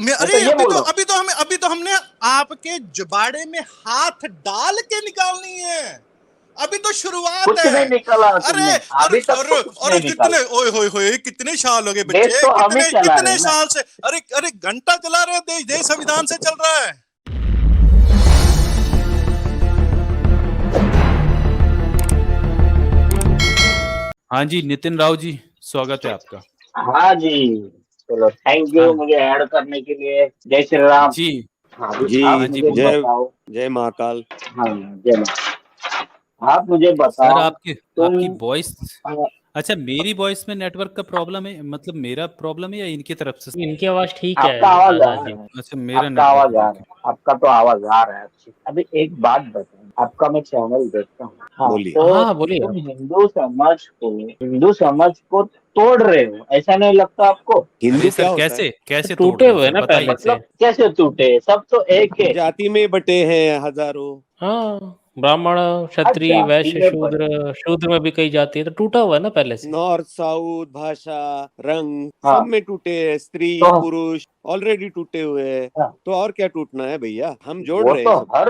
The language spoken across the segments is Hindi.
मैं अरे तो ये बोल रहा हूँ। अभी तो हमने आपके जुबाड़े में हाथ डाल के निकालनी है। अभी तो शुरुआत कुछ नहीं है। निकाला अरे तुमने, अभी तक तो कुछ अरे नहीं निकाला। कितने ओए होए होए कितने साल हो गए देश बच्चे, तो हम ही कितने चला रहे कितने हैं ना। साल से, अरे अरे घंटा चला रहे हो, देश संविधान से चल रहा है। हाँ जी नितिन राव जी, स्वागत है आपका। हाँ जी, चलो थैंक यू हाँ मुझे ऐड करने के लिए। जय श्री राम। जी। हाँ जी, जी आप हाँ जी मुझे बोलिए। बताओ। जय महाकाल। हाँ जय मां। आप मुझे सर बताओ तुम। आपकी वॉइस, हाँ, अच्छा मेरी वॉइस में नेटवर्क का प्रॉब्लम है, मतलब मेरा प्रॉब्लम है या इनकी तरफ से? इनकी आवाज ठीक है आपका आवाज आ आजाद जी। रहा है। अच्छा मेरा आपका नेटवर्क आवाज आ वीक रहा है। है, आपका तो आवाज आ रहा है अच्छी। अभी एक बात बताओ, आपका मैं चैनल देखता हूँ। हाँ बोलिए। तो हाँ बोलिए तुम आप। हिंदू समाज को तोड़ रहे हो, ऐसा नहीं लगता आपको? हिंदू अरे क्या सर होता है? कैसे कैसे तोड़ टूटे रहे हो हुए सर, ना पहले बताइए। से। मतलब कैसे टूटे? सब तो एक है। जाति में बटे हैं हजारों। हाँ, ब्राह्मण, आज क्षत्रिय, जाति वैश्य, में शूद्र, शूद्र में भी कई जाति है, तो टूटा हुआ है ना पहले से। नॉर्थ साउथ भाषा रंग हाँ सब में टूटे हैं, स्त्री तो पुरुष ऑलरेडी टूटे हुए हैं। हाँ, तो और क्या टूटना है भैया, हम जोड़ वो रहे तो हैं सबको। हर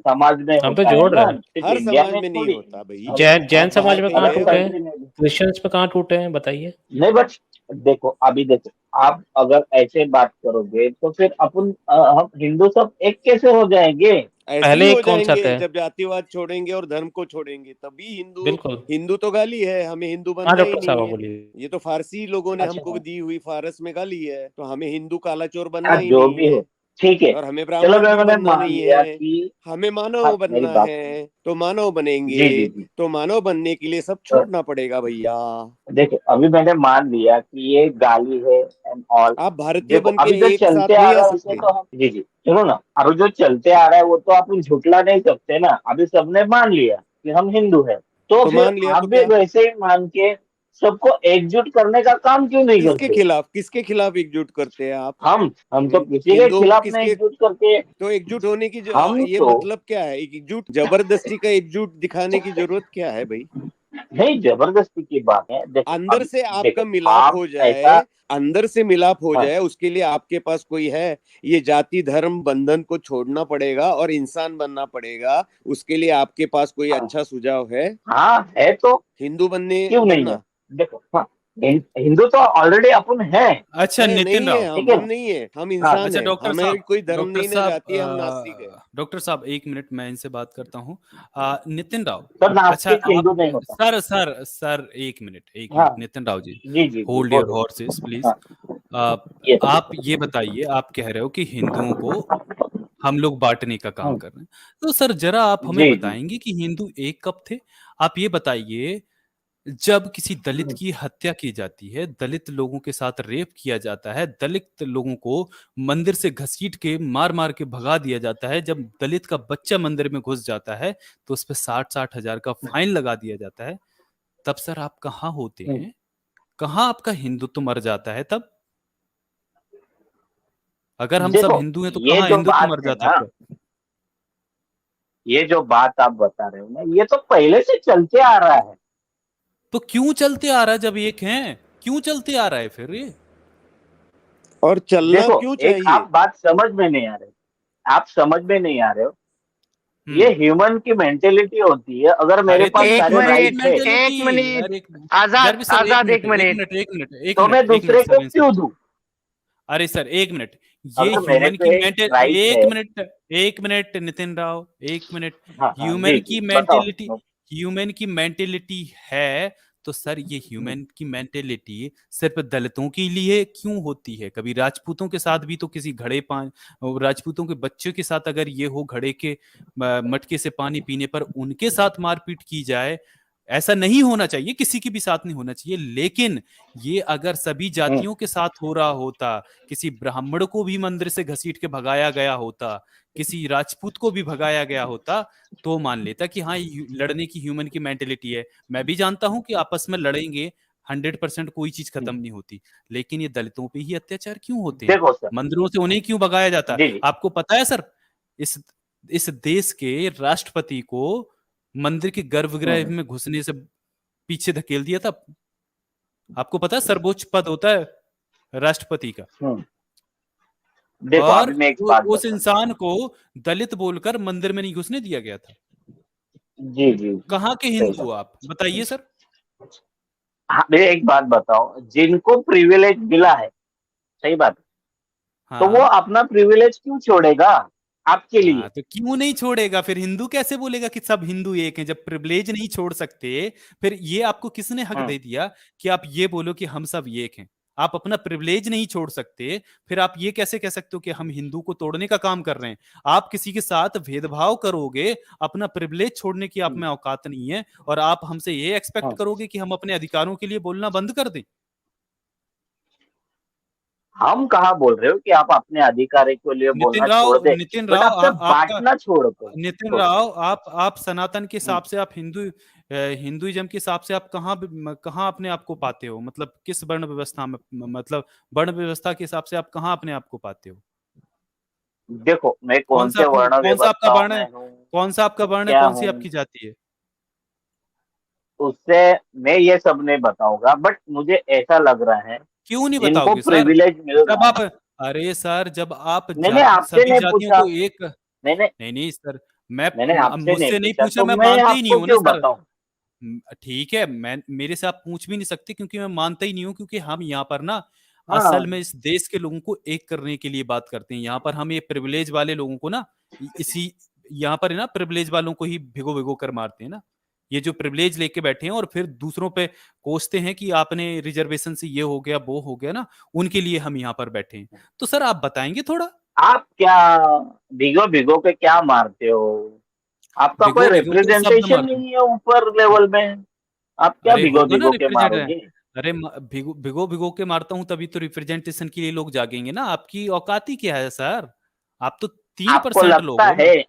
समाज में हम तो होता है जोड़ रहे ना, हैं। सिर्फ हर इंडिया समाज में में नहीं थोड़ी। होता भाई। जैन आप समाज बाहर में कहाँ गए अदर हो? टूटे हैं? कंट्री में भी क्रिश्चियंस में कहाँ टूटे हैं बताइए। नहीं। बट देखो, अभी देखो, आप अगर ऐसे बात करोगे तो फिर अपन हम हिंदू सब एक कैसे हो जाएंगे? ऐसे ही पहले हो एक कौन सा जाएंगे थे? जब जातिवाद छोड़ेंगे और धर्म को छोड़ेंगे, तभी हिंदू। बिल्कुल। हिंदू तो गाली है, हमें हिंदू हाँ बनना ही डॉक्टर साहब नहीं आप है। बोलिए। ये तो फारसी लोगों ने हमको अच्छा, दी हुई फारस में गाली है, तो हमें हिंदू काला चोर बनना हाँ ही जो नहीं भी हो, है। ठीक है। और हमें चलो ब्राह्मण भी मैंने बनना मान नहीं लिया है। कि हमें हाँ मानव मेरी बनना बात सुनो। है, तो मानव जी बनेंगे। जी जी। तो मानव बनने के लिए सब तो छोड़ना पड़ेगा भैया। देखो, अभी मैंने मान लिया कि ये गाली है एंड ऑल। आप भारतीय देखो बन के अभी जो एक चलते साथ आ नहीं आ रहा है उसे सकते। तो हम, जी जी सुनो ना, अभी जो चलते आ रहा है वो तो अपन झुटला नहीं सकते ना। अभी सबने मान लिया कि हम हिंदू है, तो तो फिर मान लिया आप तो भी क्या? वैसे ही मान के सबको एकजुट करने का काम क्यों नहीं करते? किसके खिलाफ एकजुट करते हैं आप? हम तो किसी के हिंदुओं को खिलाफ नहीं किसके? एकजुट करके। तो एकजुट होने की हम ये तो मतलब क्या है? एकजुट जबरदस्ती का एकजुट दिखाने की जरूरत क्या है भाई? नहीं, जबरदस्ती की बात है। देखो अंदर अभी से आपका देखो मिलाप आप हो ऐसा। जाए। अंदर से मिलाप हो हाँ जाए, उसके लिए आपके पास कोई है? ये जाति धर्म बंधन को छोड़ना पड़ेगा और इंसान बनना पड़ेगा। उसके लिए आपके पास कोई हाँ अच्छा सुझाव है? हाँ है तो, हिंदू क्यों नहीं है? बनना? देखो हाँ, हिंदू तो ऑलरेडी अपन है। अच्छा है नितिन नहीं है? राव। ठीक हम है। नहीं है, हम हाँ इंसान अच्छा है। डॉक्टर हमें साहब, कोई धर्म डॉक्टर नहीं ना साहब जाति है, हम नास्तिक है। डॉक्टर साहब एक मिनट मैं इनसे बात करता हूँ। नितिन राव। सर अच्छा नास्तिक आप, हिंदू नहीं होता। सर सर सर एक हाँ मिनट नितिन राव जी, जी जी जी होल्ड योर बोलो। Horses please. हाँ ये आप ये बताइए, आप कह रहे हो कि हिंदुओं को हम लोग बांटने का काम कर रहे हैं, तो सर जरा आप हमें जी जी। बताएंगे कि हिंदू एक कब थे? आप ये बताइए, जब किसी दलित की हत्या की जाती है, दलित लोगों के साथ रेप किया जाता है, दलित लोगों को मंदिर से घसीट के मार मार के भगा दिया जाता है, जब दलित का बच्चा मंदिर में घुस जाता है तो उस पर 60-60 हजार का फाइन लगा दिया जाता है, तब सर आप कहाँ होते हैं? कहाँ आपका हिंदुत्व मर जाता है तब? अगर हम सब देखो हिंदू हैं तो ये कहाँ जो हिंदुत्व बात मर है जाता ना, है? ये जो बात आप बता रहे हो ना, ये तो पहले से चलते आ रहा है। तो क्यों चलते आ रहा है जब एक हैं? क्यों चलते आ रहा है फिर ये? और चलना देखो क्यों एक आप चाहिए? बात समझ में नहीं आ रहे, आप समझ में नहीं आ रहे हो। ये हम्म। ह्यूमन की मेंटेलिटी होती है, अगर मेरे अरे तो पास ये एक सारे ह्यूमन की राइट मिनट, है मेंटेलिटी, एक मिनट। यार एक, यार आजाद, भी सर एक आजाद, मिनट एक मिनट। तो मैं एक मिनट दूसरे सर को इनसे, क्यों दूं? अरे सर एक मिनट, ये अगर मेरे ह्यूमन की पे मेंटल, राइट है। एक मिनट नितिन राव, एक मिनट। हाँ हाँ जी ह्यूमन जी की बताओ। मेंटेलिटी, ह्यूमन की मेंटेलिटी है, तो सर ये ह्यूमन की मेंटेलिटी सिर्फ दलितों के लिए क्यों होती है? कभी राजपूतों के साथ भी तो किसी घड़े राजपूतों के बच्चों के साथ अगर ये हो, घड़े के मटके से पानी पीने पर उनके साथ मारपीट की जाए, ऐसा नहीं होना चाहिए, किसी के भी साथ नहीं होना चाहिए, लेकिन ये अगर सभी जातियों के साथ हो रहा होता, किसी ब्राह्मण को भी मंदिर से घसीट के भगाया गया होता, किसी राजपूत को भी भगाया गया होता, तो मान लेता कि हाँ लड़ने की ह्यूमन की मेंटेलिटी है। मैं भी जानता हूं कि आपस में लड़ेंगे, 100% कोई चीज खत्म नहीं होती, लेकिन ये दलितों पे ही अत्याचार क्यों होते हैं? देखो सर। मंदिरों से उन्हें क्यों भगाया जाता है? जी जी। आपको पता है सर, इस इस देश के राष्ट्रपति को मंदिर के गर्भगृह में घुसने से पीछे धकेल दिया था। आपको पता है सर्वोच्च पद होता है राष्ट्रपति का। देखो और अभी मैं एक बात उस बताऊं। इंसान को दलित बोलकर मंदिर में नहीं घुसने दिया गया था। जी जी, कहाँ के सही हिंदू हो बात। आप बताइए सर। हाँ, मैं एक बात बताओ, जिनको प्रिविलेज मिला है, सही बात है, तो वो हाँ अपना प्रिविलेज क्यों छोड़ेगा आपके लिए? हाँ, तो क्यों नहीं छोड़ेगा? फिर हिंदू कैसे बोलेगा कि सब हिंदू एक हैं? जब प्रिविलेज नहीं छोड़ सकते, फिर ये आपको किसने हक हम्म, दे दिया कि आप ये बोलो कि हम सब एक हैं? आप अपना प्रिविलेज नहीं छोड़ सकते, फिर आप ये कैसे कह सकते हो कि हम हिंदू को तोड़ने का काम कर रहे हैं? आप किसी के साथ भेदभाव करोगे, अपना प्रिविलेज छोड़ने की आप हम्म, में औकात नहीं है, और आप हमसे ये एक्सपेक्ट हम्म। करोगे कि हम अपने अधिकारों के लिए बोलना बंद कर दें? हम कहाँ बोल रहे हो कि आप अपने अधिकार के लिए बोलना छोड़ दे, नितिन बट राव आपसे आपका बांटना छोड़ दो, नितिन छोड़ो। राव, आप सनातन के हम्म, हिसाब से, आप हिंदुइज्म के हिसाब से आप कहाँ अपने आप को पाते हो? मतलब किस वर्ण व्यवस्था में, मतलब वर्ण व्यवस्था के हिसाब से आप कहाँ अपने आप को पाते हो? देखो मैं कौन से वर्ण कौन सा आपका व्यवस्थाओं वर्ण है? में हूँ, कौन सा आपका वर्ण है? क्या कौन सी हूँ, आपकी जाति है? उससे मैं ये सब नहीं बताऊंगा, बट मुझे ऐसा लग रहा है क्यों नहीं जिनको बताओगे सर? प्रिविलेज मिल जब रहा आप, है। अरे सर, जब आप मैंने आपसे सभी नहीं जातियों पूछा, को एक, मैंने नहीं नहीं सर, मैं मैंने आपसे नहीं मुझसे नहीं पूछा, पूछा, तो मैं मैं मानते ही नहीं आपको हूं ना क्यों सर। बताऊं? ठीक है, मैं मेरे से आप पूछ भी नहीं सकते क्योंकि मैं मानता ही नहीं हूँ, क्योंकि हम यहाँ पर ना असल हाँ, में इस देश के लोगों को एक करने के लिए बात करते हैं। यहाँ पर हम ये प्रिविलेज वाले लोगों को ना, इसी यहाँ पर है ना, प्रिविलेज वालों को ही भिगो भिगो कर मारते हैं ना। ये जो प्रिविलेज लेके बैठे हैं और फिर दूसरों पे कोसते हैं कि आपने रिजर्वेशन से ये हो गया वो हो गया ना, उनके लिए हम यहाँ पर बैठे हैं। तो सर आप बताएंगे थोड़ा। आप क्या भिगो भिगो के क्या मारते हो? आपका कोई भिगो भिगो कर शब्द रिप्रेजेंटेशन मारते हैं। नहीं है ऊपर लेवल में, आप क्या अरे भिगो होगा ना भिगो के रिप्रेजेंट। मारोगे? अरे भिगो भिगो भिगो के मारता हूं तभी तो रिप्रेजेंटेशन के लिए लोग जागेंगे ना। आपकी औकात ही क्या है सर? आप तो तीन आपको परसेंट लोग लगता हो ना। है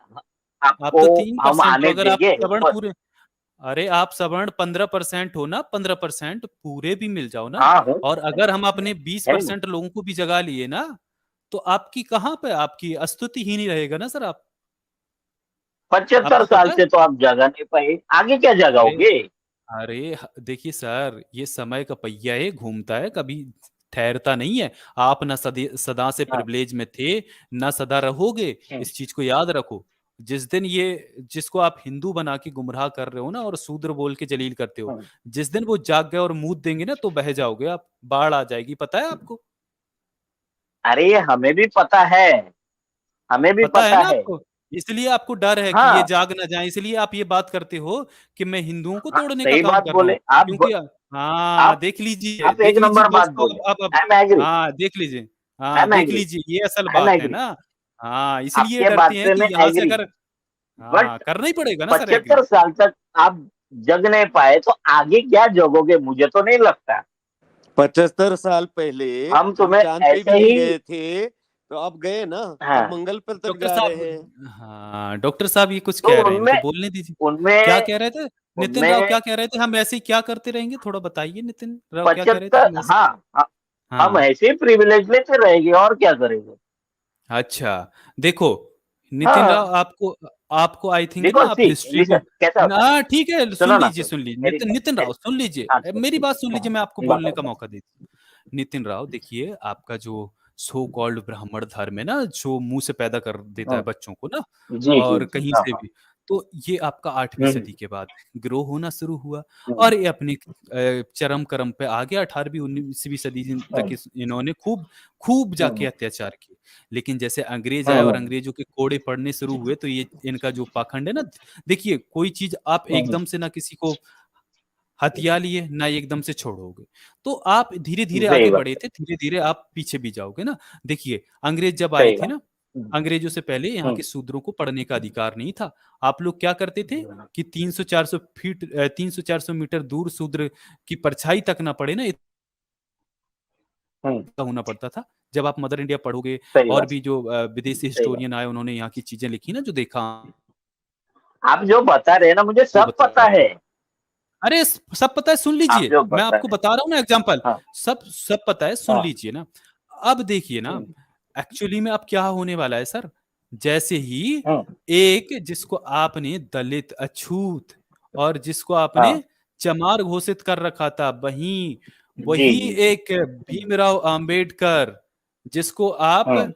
आप आपको तो तीन हम परसेंट हो, आने अगर आप देंगे सवर्ण ऊपर? पूरे, अरे आप सवर्ण 15% हो ना, 15% पूरे भी मिल जाओ ना। हाँ हूँ, और अगर हम अपने बीस है। परसेंट लोगों को भी जगा लिए ना, तो आपकी कहाँ पे, आपकी अस्तुति ही नहीं रहेगा ना सर। आप, 75 आपको साल पता है? से तो आप जगा नहीं पाए, आगे क्या अरे जगाओगे? देखिए सर, ये समय का पहिया है, घूमता है, कभी ठहरता नहीं है। आप ना सदा से हाँ, प्रिविलेज में थे, ना सदा रहोगे। हम्म, इस चीज को याद रखो। जिस दिन ये, जिसको आप हिंदू बना के गुमराह कर रहे हो ना और शूद्र बोल के जलील करते हो, हम्म। जिस दिन वो जाग गए और मुंह देंगे ना, तो बह जाओगे आप, बाढ़ आ जाएगी, पता है आपको? अरे ये हमें भी पता है, हमें भी पता है पता ना है। आपको? इसलिए आपको डर है कि ये हाँ, जाग ना जाए, इसलिए आप ये बात करते हो कि मैं हिंदुओं को हाँ, तोड़ने का सही काम बात कर रहा हूँ। बोले क्योंकि हाँ, आप देख लीजिए, आप एक नंबर बात दोस्तों, बोले। अब आई एम एग्री, हाँ देख लीजिए। आई हाँ एम देख एग्री, लीजिए, ये असल आई एम बात है एग्री, ना। हाँ, इसलिए आपके डरते बात हैं से कि मैं यहाँ से एग्री। अगर, हाँ बट करना ही पड़ेगा ना सर एग्री। 75 साल तक आप जग नहीं पाए तो आगे क्या जगोगे? मुझे तो नहीं लगता। 75 साल पहले हम हम तुम्हें चांद पे भी ऐसे नहीं ही, गए थे, तो अब गए ना। अब हाँ, मंगल पर तक डॉक्टर जा साहब, रहे हैं। हाँ डॉक्टर साहब ये कुछ तो कह रहे हैं, इनको उनमें बोलने दीजिए। क्या उनमें कह रहे थे? नितिन राव उनमें क्या कह रहे थे? हम ऐसे ही क्या करते रहेंगे? थोड़ा बताइए, नितिन राव क्या कह रहे थे? 75, हम ऐसे, हाँ, हम हाँ ऐसे ही प्रिविलेज लेते रहेंगे और क्या करेंगे? अच्छा, देखो नितिन हाँ, राव, आपको आपको आई थिंक ना, बिकॉज आप सी हिस्ट्री लिसन में, कैसा होता है, ना ठीक है, सुनो ना, सुन लीजिए मेरी नितिन राव, मेरी सुन लीजिए, हाँ, मेरी बात सुन लीजिए, मैं आपको बोलने बताओ का बताओ। मौका दीजिए। नितिन राव देखिए, आपका जो सो कॉल्ड ब्राह्मण धर्म है ना, जो मुंह से पैदा कर देता है हाँ, बच्चों को ना, जी जी और जी, कहीं हाँ से हाँ, भी, तो ये आपका 8वीं हम्म, सदी के बाद ग्रो होना शुरू हुआ। हम्म, और ये अपनी चरम करम पे आ गया। 18वीं 19वीं सदी तक हम्म, इन्होंने खूब खूब जाके हम्म, अत्याचार किए। लेकिन जैसे अंग्रेज आए और हम्म, अंग्रेजों के कोड़े पड़ने शुरू हुए, तो ये इनका जो पाखंड है ना, देखिए कोई चीज आप हम्म, एकदम से ना किसी को हथिया लिए ना एकदम से छोड़ोगे। तो आप धीरे धीरे सही आगे बात बढ़े है, थे, धीरे धीरे आप पीछे भी जाओगे ना। देखिए अंग्रेज जब आए सही थे बात। ना, अंग्रेजों से पहले यहाँ के शूद्रों को पढ़ने का अधिकार नहीं था। आप लोग क्या करते थे कि 300-400 फीट 300-400 मीटर दूर शूद्र की परछाई तक ना पड़े ना, हम्म, इतना होना पड़ता था। जब आप मदर इंडिया पढ़ोगे, सही और बात, भी जो विदेशी सही बात। हिस्टोरियन आए, उन्होंने यहाँ की चीजें लिखी ना, जो देखा, आप जो बता रहे हैं ना, मुझे वो सब पता बताते है। हैं। अरे सब पता है, सुन आप लीजिए, जो मैं बता आपको रहे हैं, बता रहा हूँ ना एग्जांपल। हाँ सब पता है, सुन हाँ, लीजिए ना। अब देखिए ना, हम्म, एक्चुअली में अब क्या होने वाला है सर, जैसे ही हम्म, एक जिसको आपने दलित, अछूत और जिसको आपने हाँ, चमार घोषित कर रखा था, वही जी वही जी जी, एक भीमराव अंबेडकर, जिसको आप हम्म,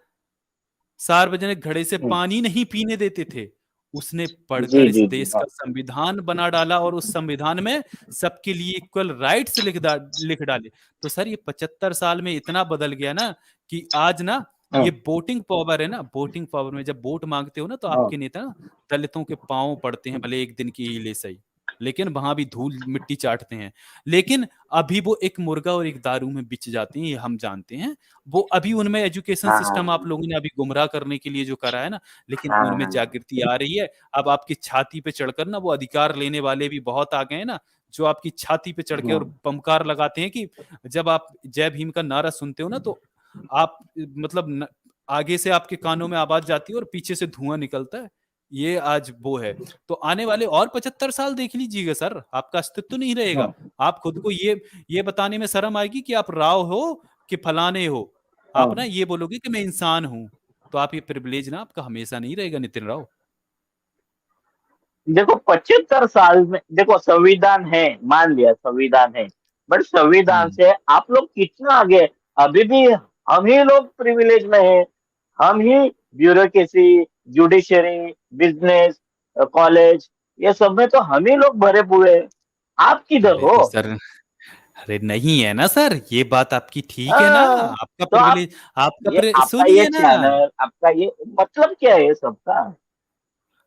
सार्वजनिक घड़े से हम्म, पानी नहीं पीने देते थे। उसने जी पढ़कर इस जी जी देश हाँ का संविधान बना डाला और उस संविधान में सबके लिए इक्वल राइट्स लिख डाले। तो सर ये 75 साल में इतना बदल गया ना कि आज ना हाँ ये वोटिंग पावर है ना, वोटिंग पावर में जब वोट मांगते हो ना तो हाँ आपके नेता ना दलितों के पांव पड़ते हैं, भले एक दिन के लिए सही, लेकिन वहां भी धूल मिट्टी चाटते हैं। लेकिन अभी वो एक मुर्गा और एक दारू में बिच जाते हैं, ये हम जानते हैं। वो अभी उनमें एजुकेशन सिस्टम आप हाँ लोगों ने अभी गुमराह करने के लिए जो करा है ना, लेकिन उनमें हाँ जागृति आ रही है। अब आपकी छाती पे चढ़कर ना वो अधिकार लेने वाले भी बहुत आ गए हैं ना, जो आपकी छाती पे चढ़ के और हाँ बमकार लगाते हैं कि जब आप जय भीम का नारा सुनते हो ना तो आप मतलब आगे से आपके कानों में आवाज जाती है और पीछे से धुआं निकलता है। ये आज वो है। तो आने वाले और 75 साल देख लीजिएगा सर, आपका अस्तित्व नहीं रहेगा। हाँ आप खुद को ये बताने में शर्म आएगी कि आप राव हो कि फलाने हो। आप ना हाँ। ये बोलोगे कि मैं इंसान हूं, तो आप ये प्रिविलेज ना आपका हमेशा नहीं रहेगा नितिन राव। देखो 75 साल में देखो संविधान है, मान लिया संविधान है, बट संविधान हम्म। से आप लोग कितना आगे। अभी भी हम ही लोग प्रिविलेज में हैं। हम ही ब्यूरोक्रेसी, जुडिशरी, बिजनेस, कॉलेज, ये सब में तो हम ही लोग भरे हुए हैं। आप किधर अरे हो? तो सर, अरे नहीं है ना सर, ये बात आपकी ठीक है ना। हाँ, आपका तो आप प्रिविलेज, आपका ये आपका ये सुनिए ना। चैनल, आपका ये मतलब क्या है सबका?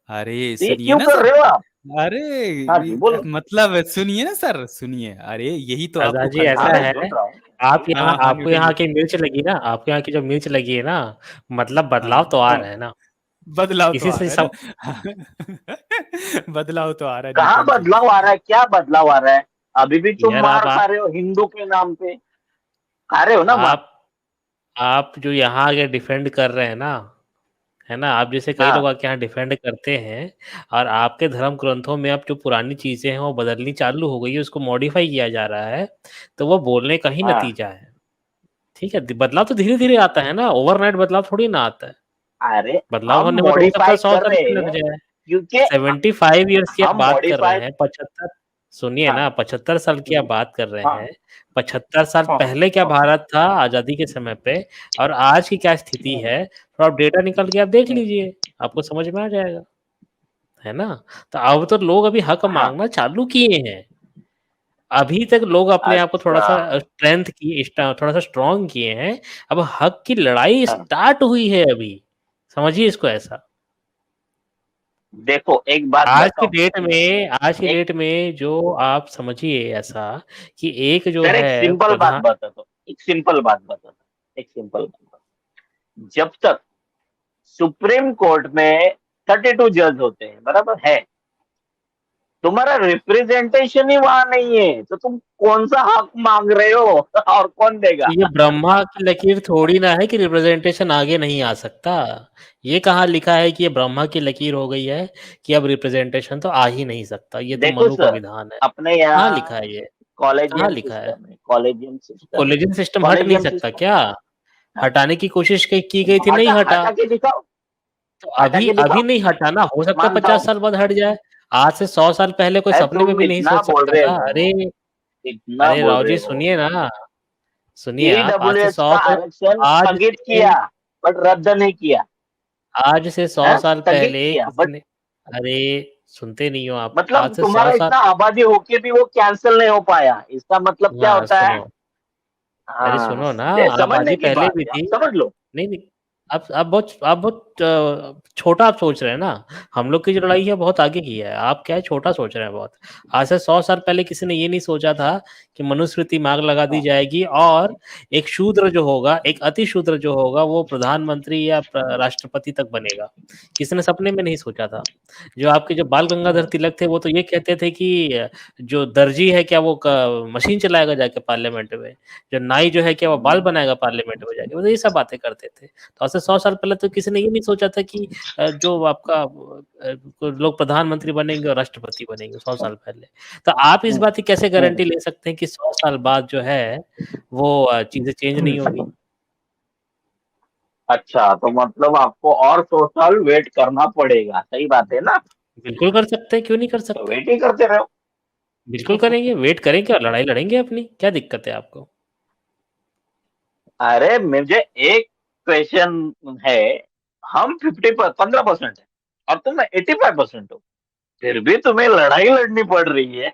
अरे तो ये सुनिए क्यों ना कर सर। रहे हो आप? अरे हाँ जी बोलो। मतलब सुनिए ना सर, सुनिए। अरे यही तो आपको आजाद जी खलता हाँ ऐसा मैं है। है, सुन रहा हूँ। आप यहाँ हाँ हाँ आपको न्यूटन यहाँ जी। की मिर्च लगी ना, आपके यहाँ की जो मिर्च लगी है ना, मतलब बदलाव हाँ, तो आ हम्म, रहा है ना। बदलाव तो इसी आ से रहा है सब ना। बदलाव तो आ रहा है कहाँ न्यूटन जी। बदलाव आ रहा है? क्या बदलाव आ रहा है? अभी भी तुम यार मार खा रहे हो हिंदू के नाम पे, खा रहे हो ना मार। आप आप जो यहाँ आगे डिफेंड कर रहे हैं ना, है ना, आप जैसे कई लोग हाँ आके यहाँ डिफेंड करते हैं, और आपके धर्म ग्रंथों में अब जो पुरानी चीजें हैं वो बदलनी चालू हो गई है, उसको मॉडिफाई किया जा रहा है, तो वो बोलने का ही हाँ। नतीजा है। ठीक है, बदलाव तो धीरे धीरे आता है ना, ओवरनाइट बदलाव थोड़ी ना आता है। अरे बदलाव हम होने में तो हो सकता है मॉडिफाई 100 कर साल रहे भी लग हैं जाए। क्योंकि 75 ईयर्स की आप हम बात कर रहे मॉडिफाई। हैं, 75, सुनिए हाँ ना, 75 साल की आप बात कर रहे हाँ हैं। 75 साल हाँ पहले क्या हाँ भारत था आजादी के समय पे, और आज की क्या स्थिति हाँ, है, थोड़ा आप डेटा निकाल के आप देख हाँ, लीजिए, आपको समझ में आ जाएगा, है ना। तो अब तो लोग अभी हक हाँ, मांगना चालू किए हैं। अभी तक लोग अपने आप को थोड़ा अच्छा। सा स्ट्रेंथ की थोड़ा सा स्ट्रांग किए हैं। अब हक की लड़ाई हाँ, स्टार्ट हुई है अभी, समझिए इसको ऐसा। देखो एक बात बताओ। आज की एक डेट में जो आप समझिए ऐसा, कि एक जो सर, एक है सिंपल बात प्रधान। बताता हूँ, एक सिंपल बात बताता हूँ, एक सिंपल बात बताता हूँ। जब तक सुप्रीम कोर्ट में 32 जज होते हैं, बराबर है, तुम्हारा रिप्रेजेंटेशन ही वहां नहीं है, तो तुम कौन सा हक मांग रहे हो? और कौन देगा? तो ये ब्रह्मा की लकीर थोड़ी ना है कि रिप्रेजेंटेशन आगे नहीं आ सकता। ये कहाँ लिखा है कि ये ब्रह्मा की लकीर हो गई है कि अब रिप्रेजेंटेशन तो आ ही नहीं सकता, ये तो देखो मनु का सर, विधान है। अपने कहाँ लिखा यहाँ है ये? कहाँ कॉलेजियम लिखा है? सिस्टम है, कॉलेजियम सिस्टम है, कोलेजन सिस्टम हट नहीं कॉलेजियम सकता सिस्टम। क्या? हाँ, हटाने की कोशिश की गई थी, नहीं हटा हटा। हटा के दिखाओ, तो हटा अभी के अभी दिखाओ, नहीं हटाना, हो सकता है मानता 50 हूँ। साल बाद हट जाए। आज से 100 साल पहले कोई अरे सपने में तुम भी नहीं इतना सोच बोल सकता रहे था। हो, अरे, इतना बोल राव रहे जी हो। सुनिए ना, सुनिए आप, आज से ईडब्ल्यूएस का 100 साल, आरक्षण आज स्थगित से किया, बट रद्द नहीं किया। आज से 100 है, साल स्थगित पहले किया किसी बट ने, अरे सुनते नहीं हो आप, आज मतलब से 100 तुम्हारा साल, इतना आबादी होके भी वो कैंसिल नहीं हो पाया, इसका मतलब क्या हाँ होता है? सुनो, अरे हाँ, सुनो ना, ये आबादी समझने की पहले बात भी है, आप थी। समझ लो। नहीं नहीं, आप बहुत छोटा आप सोच रहे हैं ना। हम लोग की जो लड़ाई है बहुत आगे की है, आप क्या है छोटा सोच रहे हैं बहुत। आज से 100 साल पहले किसी ने ये नहीं सोचा था कि मनुस्मृति मांग लगा दी हाँ जाएगी, और एक शूद्र जो होगा, एक अति शूद्र जो होगा, वो प्रधानमंत्री या राष्ट्रपति तक बनेगा। किसी ने सपने में नहीं सोचा था। जो आपके जो बाल गंगाधर तिलक थे, वो तो ये कहते थे कि जो दर्जी है क्या वो मशीन चलाएगा जाके पार्लियामेंट में, जो नाई जो है क्या वो बाल बनाएगा पार्लियामेंट में जाके, वो तो ये सब बातें करते थे। तो आज से 100 साल पहले तो किसी ने ये नहीं सोचा था कि जो आपका लोग प्रधानमंत्री बनेंगे और राष्ट्रपति बनेंगे 100 साल पहले। तो आप इस बात की कैसे गारंटी ले सकते हैं कि 100 साल बाद जो है वो चीजें चेंज नहीं होगी? अच्छा, तो मतलब आपको और 100 साल वेट करना पड़ेगा, सही बात है ना? बिल्कुल कर सकते हैं, क्यों नहीं कर तो सकते? वेट ही करते रहो। बिल्कुल करेंगे, वेट करेंगे और लड़ाई लड़ेंगे अपनी, क्या दिक्कत है आपको? अरे मुझे एक क्वेश्चन है, हम 15% है और तुम 85% हो, फिर भी तुम्हें लड़ाई लड़नी पड़ रही है।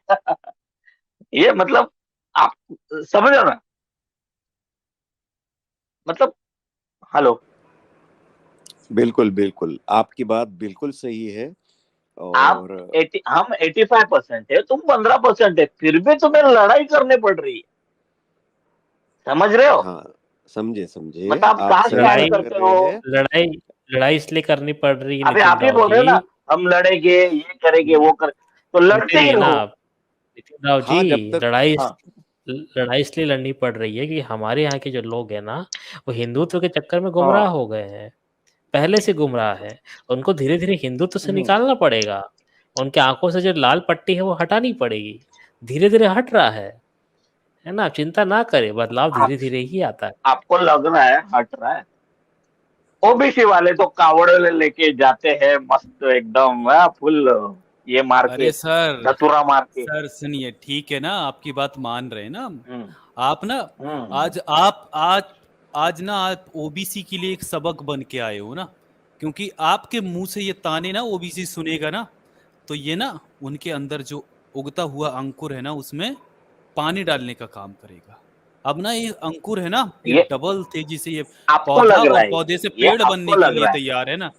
ये मतलब आप समझो ना, मतलब हेलो, बिल्कुल बिल्कुल, आपकी बात बिल्कुल सही है। आप और हम 85% है, तुम 15% है, फिर भी तुम्हें लड़ाई करनी पड़ रही है। समझ रहे हो? हाँ, समझे समझे, मतलब आप आप कहाँ सही स्टैंड लड़ाई बात कर करते रहे हो? हैं। लड़ाई लड़ाई इसलिए करनी पड़ रही है अभी नितिन आप ही राव बोल रहे हो जी। ना, हम लड़ेंगे, ये करेंगे, वो कर, तो सुनते लड़ते ही नहीं ना रहो। आप नितिन राव हाँ, जब जी। तक हाँ लड़ाई इसलिए लड़नी पड़ रही है कि हमारे यहाँ के जो लोग हैं ना, वो हिंदुत्व के चक्कर में गुमराह हाँ हो गए हैं, पहले से गुमराह है। उनको धीरे-धीरे हिंदुत्व से हम्म, निकालना पड़ेगा। उनकी आँखों से जो लाल पट्टी है वो हटानी पड़ेगी। धीरे-धीरे हट रहा है ना? चिंता ना करें, बदलाव आप धीरे-धीरे ही आता है। आपको लग रहा है हट रहा है? ओबीसी वाले तो कावड़ लेके जाते हैं मस्त एकदम, फुल ये मार के, अरे सर, धतूरा मार के। सर सुनिए, ठीक है ना, आपकी बात मान रहे हैं ना हम। हम्म आप ना हम्म आज ना आप ओबीसी के लिए एक सबक बन के आए हो ना, क्योंकि आपके मुंह से ये ताने ना ओबीसी सुनेगा ना, तो ये ना उनके अंदर जो उगता हुआ अंकुर है ना, उसमें पानी डालने का काम करेगा। अब ना ये अंकुर है ना, ये ये डबल तेजी से ये आपको पौधा लग रहा और है, पौधे से ये पेड़ आपको बनने के लग लिए रहा है, तैयार है ना।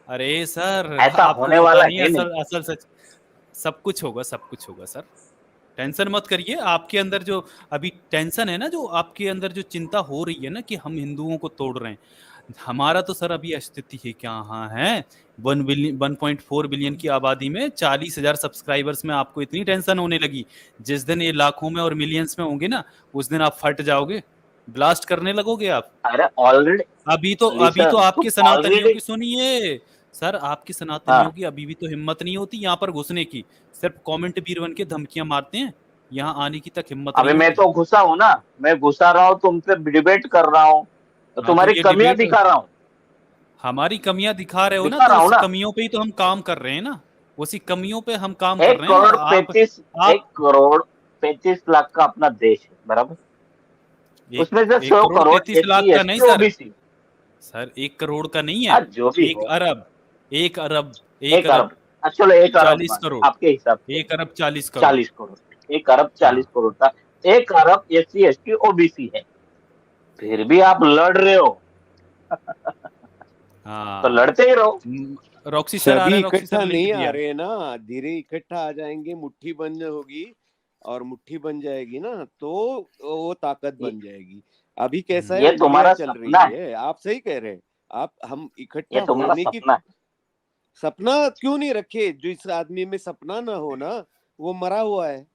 अरे सर, ऐसा आपको होने पता वाला नहीं है नहीं। असल असल सच। सब कुछ होगा, सब कुछ होगा सर। टेंशन मत करिए। आपके अंदर जो अभी टेंशन है ना, जो आपके अंदर जो चिंता हो रही है ना कि हम हिंदुओं को तोड़ रहे हैं, हमारा तो सर अभी स्थिति है क्या, हाँ है 1.4 बिलियन की आबादी में 40,000 सब्सक्राइबर्स में आपको इतनी टेंशन होने लगी। जिस दिन ये लाखों में और मिलियंस में होंगे ना, उस दिन आप फट जाओगे, ब्लास्ट करने लगोगे आप। अरे ऑलरेडी, अभी तो लिसन तुम आपके सनातनियों ऑलरेडी, की सुनिए सर, आपके सनातनियों हाँ की अभी भी तो हिम्मत नहीं होती यहाँ पर घुसने की। सिर्फ कमेंट वीर बन के धमकियां मारते हैं, यहाँ आने की तक हिम्मत अभी नहीं मैं होती। तो घुसा हूं ना, मैं घुसा रहा हूँ, तुमसे डिबेट कर रहा हूँ, तो हाँ, तो तुम्हारी ये कमियां डिबेट दिखा रहा हूँ, हमारी कमियां दिखा रहे हो ना, दिखा तो रहा हूँ उस ना। कमियों पे ही तो हम काम कर रहे हैं ना। उसी कमियों पे हम काम कर एक रहे हैं। और करोड़ पैंतीस एक आप करोड़ 35 लाख का अपना देश है, बराबर? एक उसमें से एक 100 करोड़ करोड़ 33 लाख एससी का नहीं ST sir. OBC. Sir 1 crore का नहीं है। आज जो भी एक हो, अरब एक अरब एक 1 अरब, अरब चलो 1 अरब चालीस मान लो करोड़ आपके हिसाब से, 1 अरब 40 करोड़। 40 करोड़, 1 अरब 40 हाँ करोड़ का, 1 अरब एससी एसटी ओबीसी है, फिर भी आप लड़ रहे हो, तो हाँ। लड़ते ही रहो। रॉक्सी सर आ रहे सभी हैं, रॉक्सी सर इकट्ठा लिंक नहीं आ दिया। रहे ना, धीरे इकट्ठा आ जाएंगे, मुट्ठी बन होगी, और मुट्ठी बन जाएगी ना तो वो ताकत ये बन जाएगी। अभी कैसा है, ये उंगलियां तुम्हारा चल सपना रही है, है, आप सही कह रहे हैं। आप हम ये इकट्ठा तुम्हारा होने की सपना है। सपना क्यों नहीं रखे? जो इस आदमी में सपना ना हो ना, वो मरा हुआ है।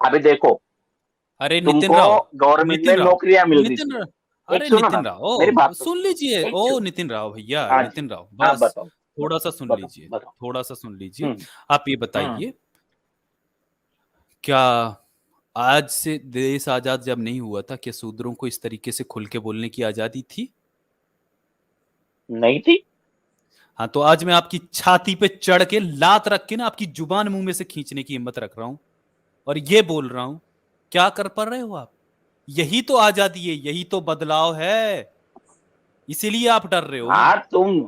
अभी देखो, अरे नितिन तुमको राव, गवर्नमेंट में नितिन राव, नौकरियां मिल रही नितिन थी, राव, एक अरे सुनो नितिन ना, राव, मेरी ओ बात सुनो, सुन लीजिए, एक ओ सुनो, नितिन राव भैया, हाँ जी, नितिन राव हाँ बस बताओ, थोड़ा सा सुन बताओ लीजिए, बताओ। थोड़ा सा सुन लीजिए। हम्म आप ये हम्म बताइए, क्या आज से देश आजाद जब नहीं हुआ था, क्या शूद्रों को इस तरीके से खुल के बोलने की आजादी थी? नहीं थी। हाँ, तो आज मैं आपकी छाती पे चढ़ के लात रख के ना आपकी जुबान मुंह में से खींचने की हिम्मत रख रहा हूं, और ये बोल रहा हूं, क्या कर पा रहे हो आप? यही तो आजादी है, यही तो बदलाव है। इसीलिए आप डर रहे हो ना। हाँ तुम,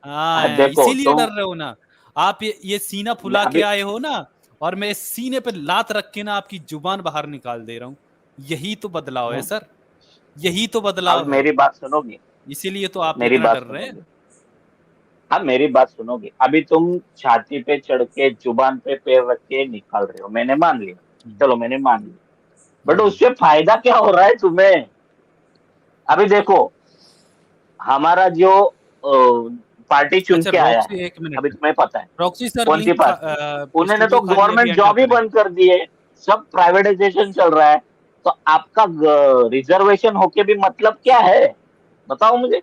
हाँ, देखो इसीलिए तुम, डर रहे हो ना। आप ये सीना फुला के अभी आए हो ना, और मैं इस सीने पे लात रख के ना आपकी जुबान बाहर निकाल दे रहा हूं। यही तो बदलाव है हम्म, सर, यही तो अब बदलाव है। मेरी बात सुनोगे, इसीलिए तो आप मेरी इतना बात डर रहे हैं। सुनोगे, अब मेरी बात सुनोगे, अभी तुम छाती पे चढ़ के जुबान पे पैर रख के निकाल रहे हो, मैंने मान लिया, हम्म, चलो मैंने मान लिया, बट हम्म। उससे फायदा क्या हो रहा है तुम्हें? अभी देखो, हमारा जो पार्टी चुन अच्छा के आया रॉक्सी, है, एक अभी मिनट, तुम्हें पता है रॉक्सी सर कौन सी लिंक पार्टी है, उन्होंने तो स्टूडियो खाली है, अभी गवर्नमेंट एंटर जॉब ही करें। बंद कर दिए, सब प्राइवेटाइजेशन चल रहा है, तो आपका रिजर्वेशन होके भी मतलब क्या है, बताओ मुझे।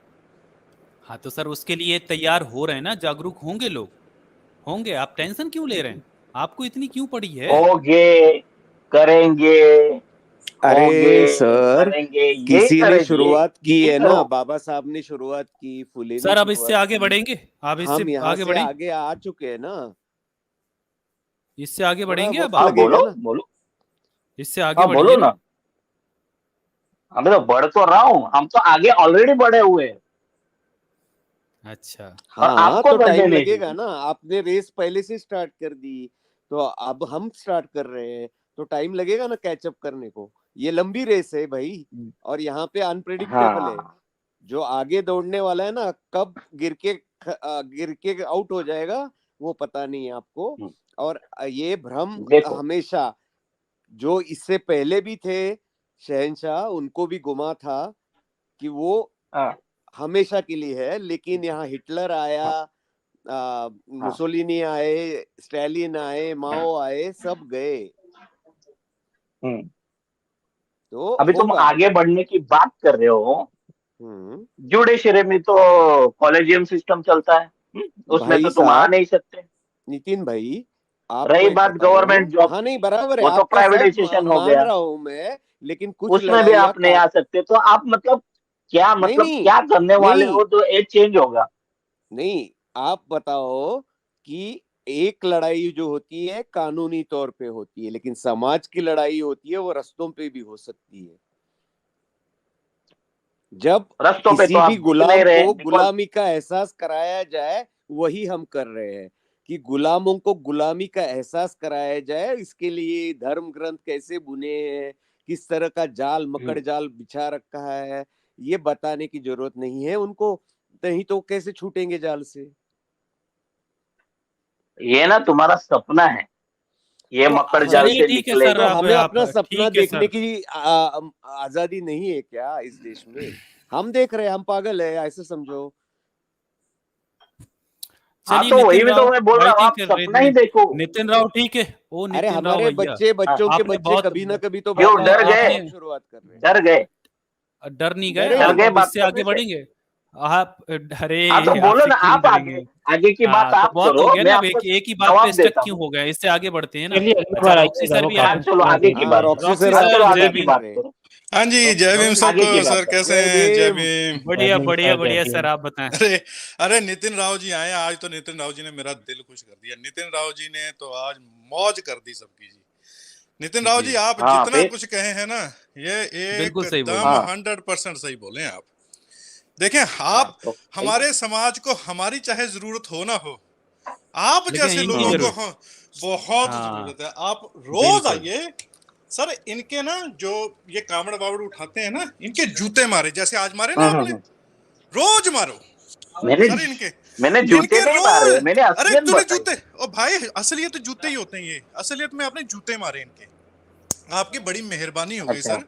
हाँ, तो सर उसके लिए तैयार हो रहे हैं ना, जागरूक होंगे लोग, होंगे। आप टेंशन क्यों ले रहे हैं? आपको इतनी क्यों पड़ी है? होगे, करेंगे, होगे, अरे सर, करेंगे, यही किसी ने करेंगे, शुरुआत की यही है करो। ना, बाबा साहब ने शुरुआत की, फुले ने सर अब इससे शुरुआत आगे की, बढ़ेंगे, आप इससे हम यहाँ आगे से बढ़ें, आगे आ चुके हैं ना। इससे आगे थोड़ा बढ़ेंगे अब वक्त आप, हाँ लगेगा बोलो ना। बोलो, इससे आगे हाँ बढ़िए बोलो ना। ना, हमें तो बढ़ तो रहा हूँ, हम तो आगे ऑलरेडी बढ़े हुए हैं, अच्छा। और हाँ आपको तो करने टाइम नहीं लगेगा दी। ना, आपने रेस पहले से स्टार्ट कर दी, तो अब हम स्टार्ट कर रहे हैं, तो टाइम लगेगा ना कैचअप करने को। ये लंबी रेस है भाई, और यहाँ पे अनप्रेडिक्टेबल है। हाँ जो आगे दौड़ने वाला है ना, कब गिर के आउट हो जाएगा वो पता नहीं है आपको। और ये भ्रम देखो हमेशा, जो इससे पहले भी थे शहंशाह, उनको भी गुमा था कि वो हाँ हमेशा के लिए है, लेकिन यहाँ हिटलर आया, हाँ हाँ मुसोलिनी आए, स्टालिन आए, हाँ माओ आए, सब गए, हम्म। तो अभी तुम होगा। आगे बढ़ने की बात कर रहे हो, हम्म। जुडिशरी में तो कॉलेजियम सिस्टम चलता है, उसमें भाई तो तुम आ साहब, नहीं सकते। नितिन भाई, आपको रही एक बात बताऊं, गवर्नमेंट जॉब हाँ नहीं की, बराबर है वो तो आपका सब, प्राइवेटाइजेशन हो मान गया, रहा हूं मैं, लेकिन कुछ उसमें भी लड़ाइयाँ आप नहीं आ सकते। तो आप मतलब क्या, नहीं मतलब नहीं क्या करने वाले नहीं हो तो एज चेंज होगा। नहीं, आप बताओ कि एक लड़ाई जो होती है कानूनी तौर पे होती है, लेकिन समाज की लड़ाई होती है वो रस्तों पे भी हो सकती है। जब रस्तों पे तो किसी भी आप दिख नहीं गुलाम रहे, को बिकॉज गुलामी का एहसास कराया जाए, वही हम कर रहे हैं, कि गुलामों को गुलामी का एहसास कराया जाए। इसके लिए धर्म ग्रंथ कैसे बुने हैं, किस तरह का जाल, मकड़ जाल बिछा रखा है, ये बताने की जरूरत नहीं है उनको, नहीं तो कैसे छूटेंगे जाल से। ये ना तुम्हारा सपना है, ये तो मकड़ जाल चलिए से हमें ठीक है निकले। सर, तो अब हमें आप अपना सपना ठीक है देखने सर। की आजादी नहीं है क्या इस देश में? हम देख रहे हैं, हम पागल है ऐसे समझो। हाँ चलिए तो वही नितिन भी तो राव मैं बोल रहा हूँ, फाइटिंग आप कर रहे सपना ही थे। देखो। नितिन राव ठीक है, ओ अरे नितिन राव हमारे भैया, बच्चे, हाँ, बच्चों के आपने बच्चे बहुत कभी ना कभी तो क्यों बात आपने डर करना गए? आपने शुरुआत कर रहे हैं। डर गए? डर नहीं गए डरे डर आप? गए अब बात इससे आगे करने से? बढ़ेंगे आप? डरे? हाँ तो बोलो आपसे ना, क्यों आप आगे, डरेंगे? आगे की बात हाँ तो आप बहुत हो करो, गया मैं ना, अब आपको एक ही बात पे जवाब स्टक देता क्यों हूँ। हो गए? इससे आगे बढ़ते हैं ना। चलिए अगली अच्छा बार रॉक्सी आइएगा, सर वो भी हाँ आए। चलो आगे की हाँ बात रॉक्सी करो, रॉक्सी सर हाँ आए चलो तो सर आगे जय बात की भीम। बात कर रहे हैं। करो, हाँ जी, जय भीम सर। आगे की तो बात सर करो। कैसे जय हैं? जय भीम। भीम। बढ़िया जय बढ़िया भीम, बढ़िया जय सर, भीम। आप बताएं। अरे अरे नितिन राव जी आए आज, तो नितिन राव जी ने मेरा दिल खुश कर दिया। नितिन राव जी ने तो आज मौज कर दी सबकी जी। नितिन राव जी जी, आप हाँ जितना फिर, कुछ कहे हैं ना, ये बिल्कुल सही बोल एकदम रहे हैं। हाँ 100% सही बोले हैं आप। देखें, हाँ आप तो सही है। हमारे समाज को, हमारी चाहे जरूरत हो ना हो, आप लेकिन जैसे इनकी लोगों को हम्म, जरूरत। बहुत हाँ जरूरत है। आप रोज बिल्कुल। आइए सर, इनके ना जो ये कावड़ वावड़ उठाते हैं ना, इनके जूते मारे, जैसे आज मारे ना आपने, हम्म। रोज मारो मैंने सर इनके, मैंने जूते इनके नहीं मारे, रोज। मैंने अरे असलियत तूने बताई। जूते, ओ भाई असलियत जूते ही होते हैं, ये असलियत में आपने जूते मारे इनके। आपकी बड़ी मेहरबानी हो गई अच्छा। सर,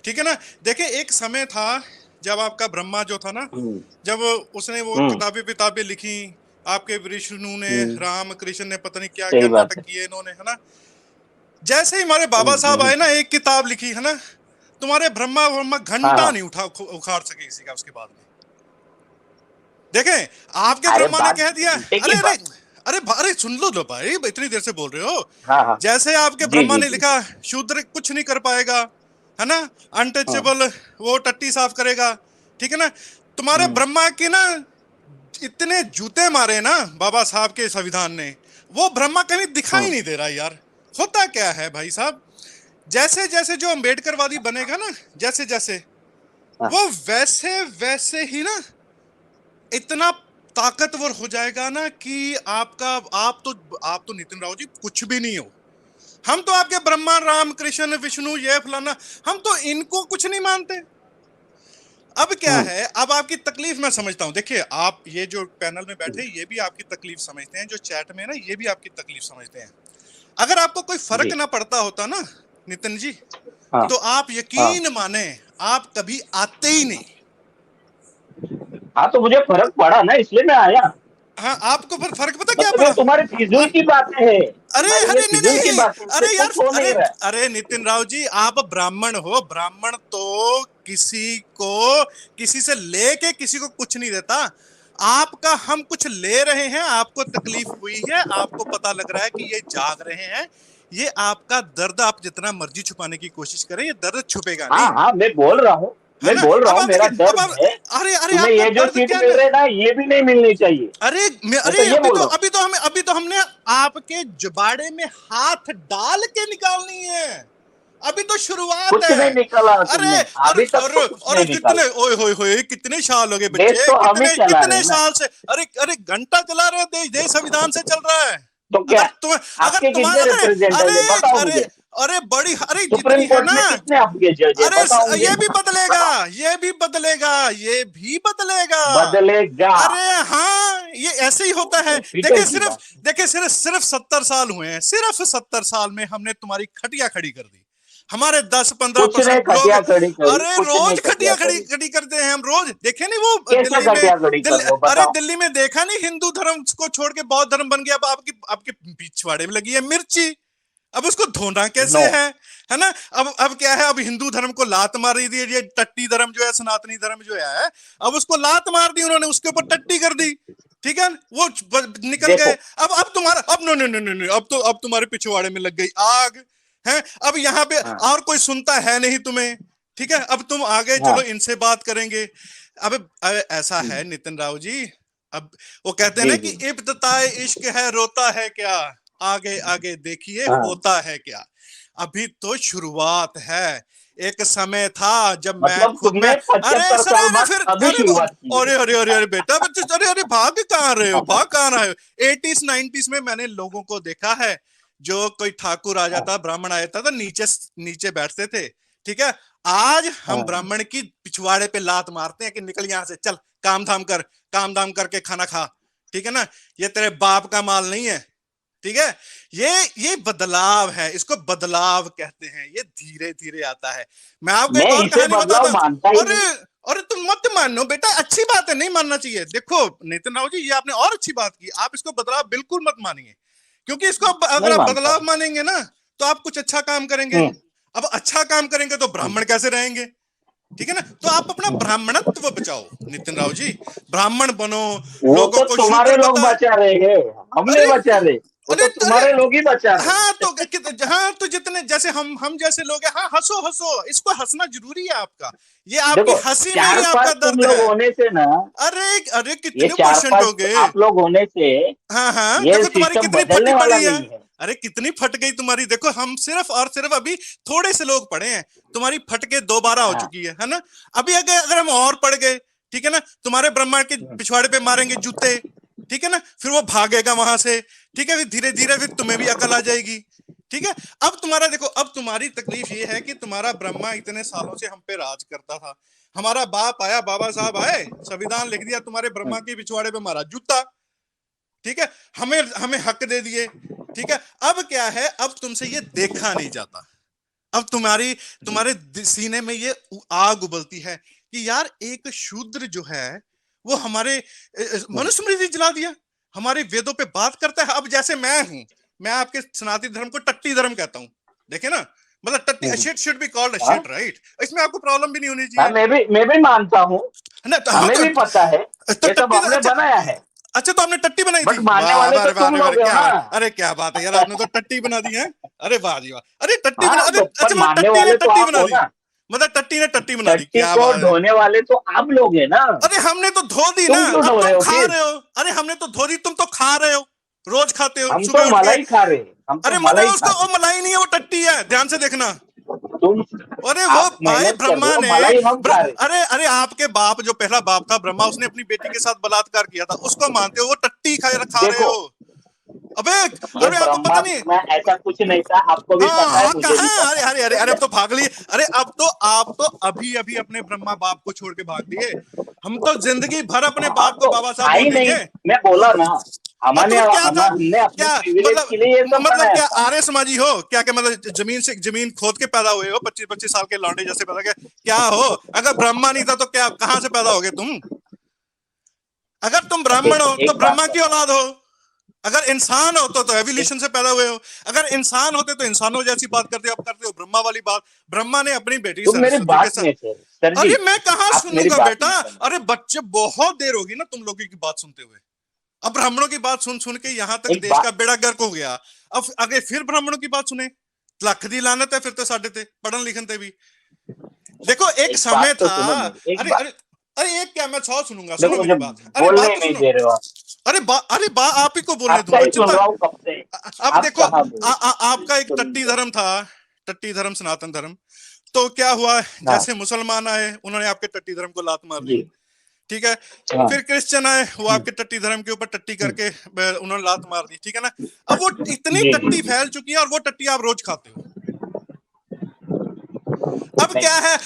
ठीक है ना। देखिए एक समय था जब आपका ब्रह्मा जो था ना, हम्म जब उसने वो हम्म किताबें लिखी, आपके विष्णु ने, हम्म, राम कृष्ण ने, पता नहीं क्या सही क्या बात नाटक है। किए इन्होंने, है ना। जैसे ही हमारे बाबा साहब आए ना, एक किताब लिखी है ना, तुम्हारे ब्रह्मा ब्रह्मा हाँ घंटा हाँ। नहीं उखाड़ सके किसी का उसके बाद में। देखें, आपके अरे ब्रह्मा ने बात कह दिया, घंटे की अरे अरे बात। अरे अरे सुन लो भाई, इतनी देर से बोल रहे हो। हाँ हाँ। जैसे आपके जी ब्रह्मा जी ने जी लिखा, जी। शूद्र कुछ नहीं कर पाएगा, है ना, हाँ अनटचेबल, वो टट्टी साफ करेगा, ठीक है ना। तुम्हारे हम्म ब्रह्मा के ना इतने जूते मारे ना बाबा साहब के संविधान ने, वो ब्रह्मा कहीं दिखाई हम्म नहीं दे रहा यार। होता क्या है भाई साहब, जैसे जैसे जो अम्बेडकरवादी बनेगा ना, जैसे जैसे हाँ वो वैसे वैसे ही ना इतना ताकतवर हो जाएगा ना कि आपका, आप तो नितिन राव जी कुछ भी नहीं हो। हम तो आपके ब्रह्मा, राम कृष्ण, विष्णु, ये फलाना, हम तो इनको कुछ नहीं मानते। अब क्या हम्म है, अब आपकी तकलीफ मैं समझता हूं। देखिए, आप ये जो पैनल में बैठे, ये भी आपकी तकलीफ समझते हैं, जो चैट में है ना, ये भी आपकी तकलीफ समझते हैं। अगर आपको कोई फर्क जी ना पड़ता होता ना नितिन जी, हाँ तो आप हाँ यकीन माने आप कभी आते ही नहीं। हाँ। तो मुझे फर्क पड़ा ना, इसलिए मैं आया। हाँ, आपको फिर फर्क पता क्या मतलब ये पड़ा? तुम्हारी फिजूल हाँ, की बातें हैं, अरे तुम्हारी ये अरे नहीं फिजूल की नहीं, बातें, इससे अरे यार, कुछ हो अरे नहीं रहा है। अरे नितिन राव जी, आप ब्राह्मण हो, ब्राह्मण तो किसी से लेके किसी को कुछ नहीं देता। आपका हम कुछ ले रहे हैं, आपको तकलीफ हुई है, आपको पता लग रहा है कि ये जाग रहे हैं, ये आपका दर्द आप जितना मर्जी छुपाने की कोशिश करें, ये दर्द छुपेगा हाँ नहीं, हाँ, मैं बोल रहा हूँ, है मैं ना। बोल रहा अब हूँ, आप मेरा देखिए, अब दर्द आप, है। अरे अरे तुम्हें आपका ये जो दर्द सीट क्या मिल है? रही है ना, ये भी नहीं मिलनी चाहिए। मैं तो अरे ये बोल रहा हूँ। अभी तो हमने आपके जुबाड़े में हाथ डाल के निकालनी है। अभी तो शुरुआत कुछ है। नहीं निकला अरे तुमने, अरे अभी तक अरे तो कुछ अरे नहीं निकला। कितने ओए होए होए कितने साल हो गए देश बच्चे, तो हम ही कितने चला रहे कितने हैं ना। साल से, अरे अरे घंटा चला रहे हो देश, देश संविधान से चल रहा है। तो क्या अगर तुम अगर आपके तुम्हारा कितने अरे रिप्रेजेंटेटिव अरे है, बताओ अरे मुझे। अरे बड़ी अरे सुप्रीम जितनी है कोर्ट ना, में कितने आपके जज है, अरे बताओ मुझे। ये भी बदलेगा, बताओ। ये भी बदलेगा, ये भी बदलेगा। बदलेगा। अरे हाँ, ये ऐसे ही होता है। पीटर की बात। देखिए सिर्फ 70 साल हुए हैं, सिर्फ 70 साल में हमने तुम्हारी खटिया खड़ी कर दी। हमारे 10-15% कुछ नहीं लोग, खटिया खड़ी करी, अरे कुछ नहीं रोज खटिया खटिया खड़ी करी। खड़ी करते हैं हम रोज। देखे नहीं वो कैसे खटिया खड़ी कर लो, अरे बताओ। दिल्ली में देखा नहीं, हिंदू धर्म को छोड़ के बौद्ध धर्म बन गया। अब आपके पिछवाड़े में लगी है मिर्ची, अब उसको धोना कैसे नो। है ना। अब क्या है, अब हिंदू धर्म को लात मार दी, ये टट्टी धर्म जो है, सनातनी धर्म जो है, अब उसको लात मार दी उन्होंने, उसके ऊपर टट्टी कर दी। ठीक है, वो निकल गए। अब तुम्हारा अब no no no no no, अब तुम्हारे पिछवाड़े में लग गई आग है। अब यहाँ पे हाँ। और कोई सुनता है नहीं तुम्हें। ठीक है, अब तुम आ गए, हाँ। चलो इनसे बात करेंगे। अब ऐसा है नितिन राव जी, अब वो कहते हैं ना जी, कि इब्तिदाए इश्क है, रोता है क्या, आगे आगे देखिए हाँ। होता है क्या। अभी तो शुरुआत है। एक समय था जब मैं मतलब खुद में, तुमने 75 सर साल अरे बाद फिर अभी शुरुआत की है। अरे अरे अरे अरे बेटा, अरे अरे भाग कहाँ रहे हो, भाग कहाँ रहे हो। 80s 90s में मैंने लोगों को देखा है, जो कोई ठाकुर आ जाता, ब्राह्मण आ जाता था, नीचे नीचे बैठते थे। ठीक है, आज हम हाँ। ब्राह्मण की पिछवाड़े पे लात मारते हैं कि निकल यहां से, चल काम धाम कर, काम धाम करके खाना खा। ठीक है ना, ये तेरे बाप का माल नहीं है। ठीक है, ये बदलाव है, इसको बदलाव कहते हैं। ये धीरे धीरे आता है। मैं आपको एक मैं और इसे कहानी बदलाव बताता मानता ही हूँ। नहीं। अरे तुम मत मानो बेटा, अच्छी बात है, नहीं मानना चाहिए। देखो नितिन राव जी, ये आपने और अच्छी बात की, आप इसको बदलाव बिल्कुल मत मानिए, क्योंकि इसको अगर नहीं आप मानता। बदलाव मानेंगे ना, तो आप कुछ अच्छा काम करेंगे। अब अच्छा काम करेंगे तो ब्राह्मण कैसे रहेंगे। ठीक है ना, तो आप अपना ब्राह्मणत्व बचाओ नितिन राव जी, ब्राह्मण बनो, वो लोगों तो को तुम्हारे शूद्र लोग बता। बचा रहे हैं, हम नहीं अरे बचा रहे, वो तो तुम्हारे लोग ही बचा रहे। हाँ तो जितने जैसे हम जैसे लोग हैं, हाँ हंसो हंसो, इसको हंसना जरूरी है आपका, ये आपकी देखो हंसी में चार ही आपका पांच तुम दर्द लोग है। होने से ना, अरे अरे ये कितने 4-5 परसेंट हो गए। आप लोग होने से हाँ हाँ, ये देखो तुम्हारी सिस्टम कितनी बदलने फटी वाला पड़ी है। नहीं है। अरे कितनी फट गई तुम्हारी, देखो हम सिर्फ और सिर्फ अभी थोड़े से लोग पढ़े हैं, तुम्हारी फट के दोबारा हो हाँ। चुकी है ना। अभी अगर हम और पढ़ गए, ठीक है ना, तुम्हारे ब्रह्मांड के पिछवाड़े पे मारेंगे जूते। ठीक है ना, फिर वो भागेगा वहां से। ठीक है, फिर धीरे धीरे फिर तुम्हें भी अकल आ जाएगी। ठीक है, अब तुम्हारा देखो, अब तुम्हारी तकलीफ ये है कि तुम्हारा ब्रह्मा इतने सालों से हम पे राज करता था। हमारा बाप आया, बाबा साहब आए, संविधान लिख दिया, तुम्हारे ब्रह्मा के पिछवाड़े पे मारा जूता। ठीक है, हमें हक दे दिए। ठीक है, अब क्या है, अब तुमसे ये देखा नहीं जाता। अब तुम्हारे सीने में ये आग उबलती है कि यार एक शूद्र जो है वो हमारे मनुस्मृति जला दिया, हमारे वेदों पे बात करता है। अब जैसे मैं हूं, मैं आपके सनातनी धर्म को टट्टी धर्म कहता हूं, देखे ना, मतलब टट्टी shit should be called a shit, right. इसमें आपको प्रॉब्लम भी नहीं होनी हाँ, चाहिए। मैं भी मानता हूँ, ना तो हमें भी पता है, तो ये सब हमने बनाया है, अच्छा तो आपने टट्टी बनाई बट थी, मानने वाह वाले वाह, तो अरे वाह, तुम अरे वाह, लोग हो क्या ना। अरे क्या बात है यार, आपने तो टट्टी बना दी है। अरे वाह जी वाह, अरे टट्टी हाँ, बना, अरे पर अच्छा मतलब मानने टट्टी ने वाले तो टट्टी आप बना हो दी, ना। मतलब टट्टी ने टट्टी बना दी, टट्टी क्या को बात है। ढोने वाले तो आप लोग हैं ना। अरे हमने तो धो दी तुम ना, क्यों अब धो रहे तुम हो खा फिर? रहे हो। अरे हमने तो धो दी, तुम तो खा रहे हो, रोज खाते हो हम सुबह तो उठ के। मलाई खा रहे हैं, हम तो अरे मलाई मतलब उसको, खा वो मलाई नहीं है, वो टट्टी है, ध्यान से देखना। तुम अरे वो आप भाई मेहनत कर ब्रह्मा रहे हो, ने मलाई हम खा रहे। अरे अरे आपके बाप जो पहला बाप था ब्रह्मा, उसने अपनी बेटी के साथ बलात्कार किया था, उसको मानते हो, वो टट्टी खा रहे देखो, हो। अबे ये अरे आपको ब्रह्मा पता नहीं। में ऐसा कुछ नहीं था, आपको भी पता है, हाँ मुझे भी कहा, पता अरे है। अरे अरे अरे अब तो भाग लिए। अरे अब तो आप तो अभी अभी अपने ब्रह्मा बाप को छोड़ के भाग दिए। हम तो जिंदगी भर अपने बाप को तो बाबा साहब था ही नहीं, बोलेंगे। मैं बोला ना, और हमने तो क्या था, हमने अपने क्या प्रिविलेज के लिए ये सब मतलब बनाया क्या था। आर्य समाजी हो क्या, क्या मतलब जमीन से जमीन खोद के पैदा हुए हो, 25-25 साल के लौंडे जैसे पैदा गए क्या हो। अगर ब्रह्मा नहीं था तो क्या, कहां से पैदा हो गए तुम। अगर तुम ब्राह्मण हो तो एक ब्रह्मा बात की औलाद हो, अगर इंसान हो तो एवोल्यूशन से पैदा हुए हो, अगर इंसान होते तो इंसानों जैसी बात करते हो, अब करते हो ब्रह्मा वाली बात। ब्रह्मा ने अपनी बेटी तुम मेरी सरस्वती के बात साथ, में सर जी, अरे मैं कहाँ आप मेरी सुनूंगा बात बेटा, नहीं समझ। अरे बच्चे बहुत देर होगी ना तुम लोगों की बात सुनते हुए। अब ब्राह्मणों की बात सुन सुन के यहाँ तक एक देश बात, का बेड़ा गर्क हो गया। अब आगे फिर ब्राह्मणों की बात सुने, लख दी लानत है फिर तो साडे ते पढ़न लिखन ते भी। देखो एक समय बात तो था, सुनो मेरी, एक अरे बात। अरे अरे एक क्या, मैं 100 सुनूंगा, देखो सुनो मुझे मेरी बात, अरे बोलने बात ही तो नहीं सुनो। दे रहे हो आप। अरे आप ही को बोलने आपका दूंगा, ही सुन चिंता। रहा हूँ कब से। अब आप देखो कहाँ बोल रहे हो? आपका एक सुन टट्टी लो। धर्म था, टट्टी धर्म सनातन धर्म, तो क्या हुआ, जैसे मुसलमान आए उन्होंने आपके टट्टी धर्म को लात मार दी, जी ठीक है। हाँ फिर क्रिश्चियन आए, वो आपके टट्टी धर्म के ऊपर टट्टी करके उन्होंने लात मार दी, ठीक है ना। अब वो इतनी जी टट्टी जी फैल चुकी है और वो टट्टी आप रोज खाते हो। अब नहीं, क्या है,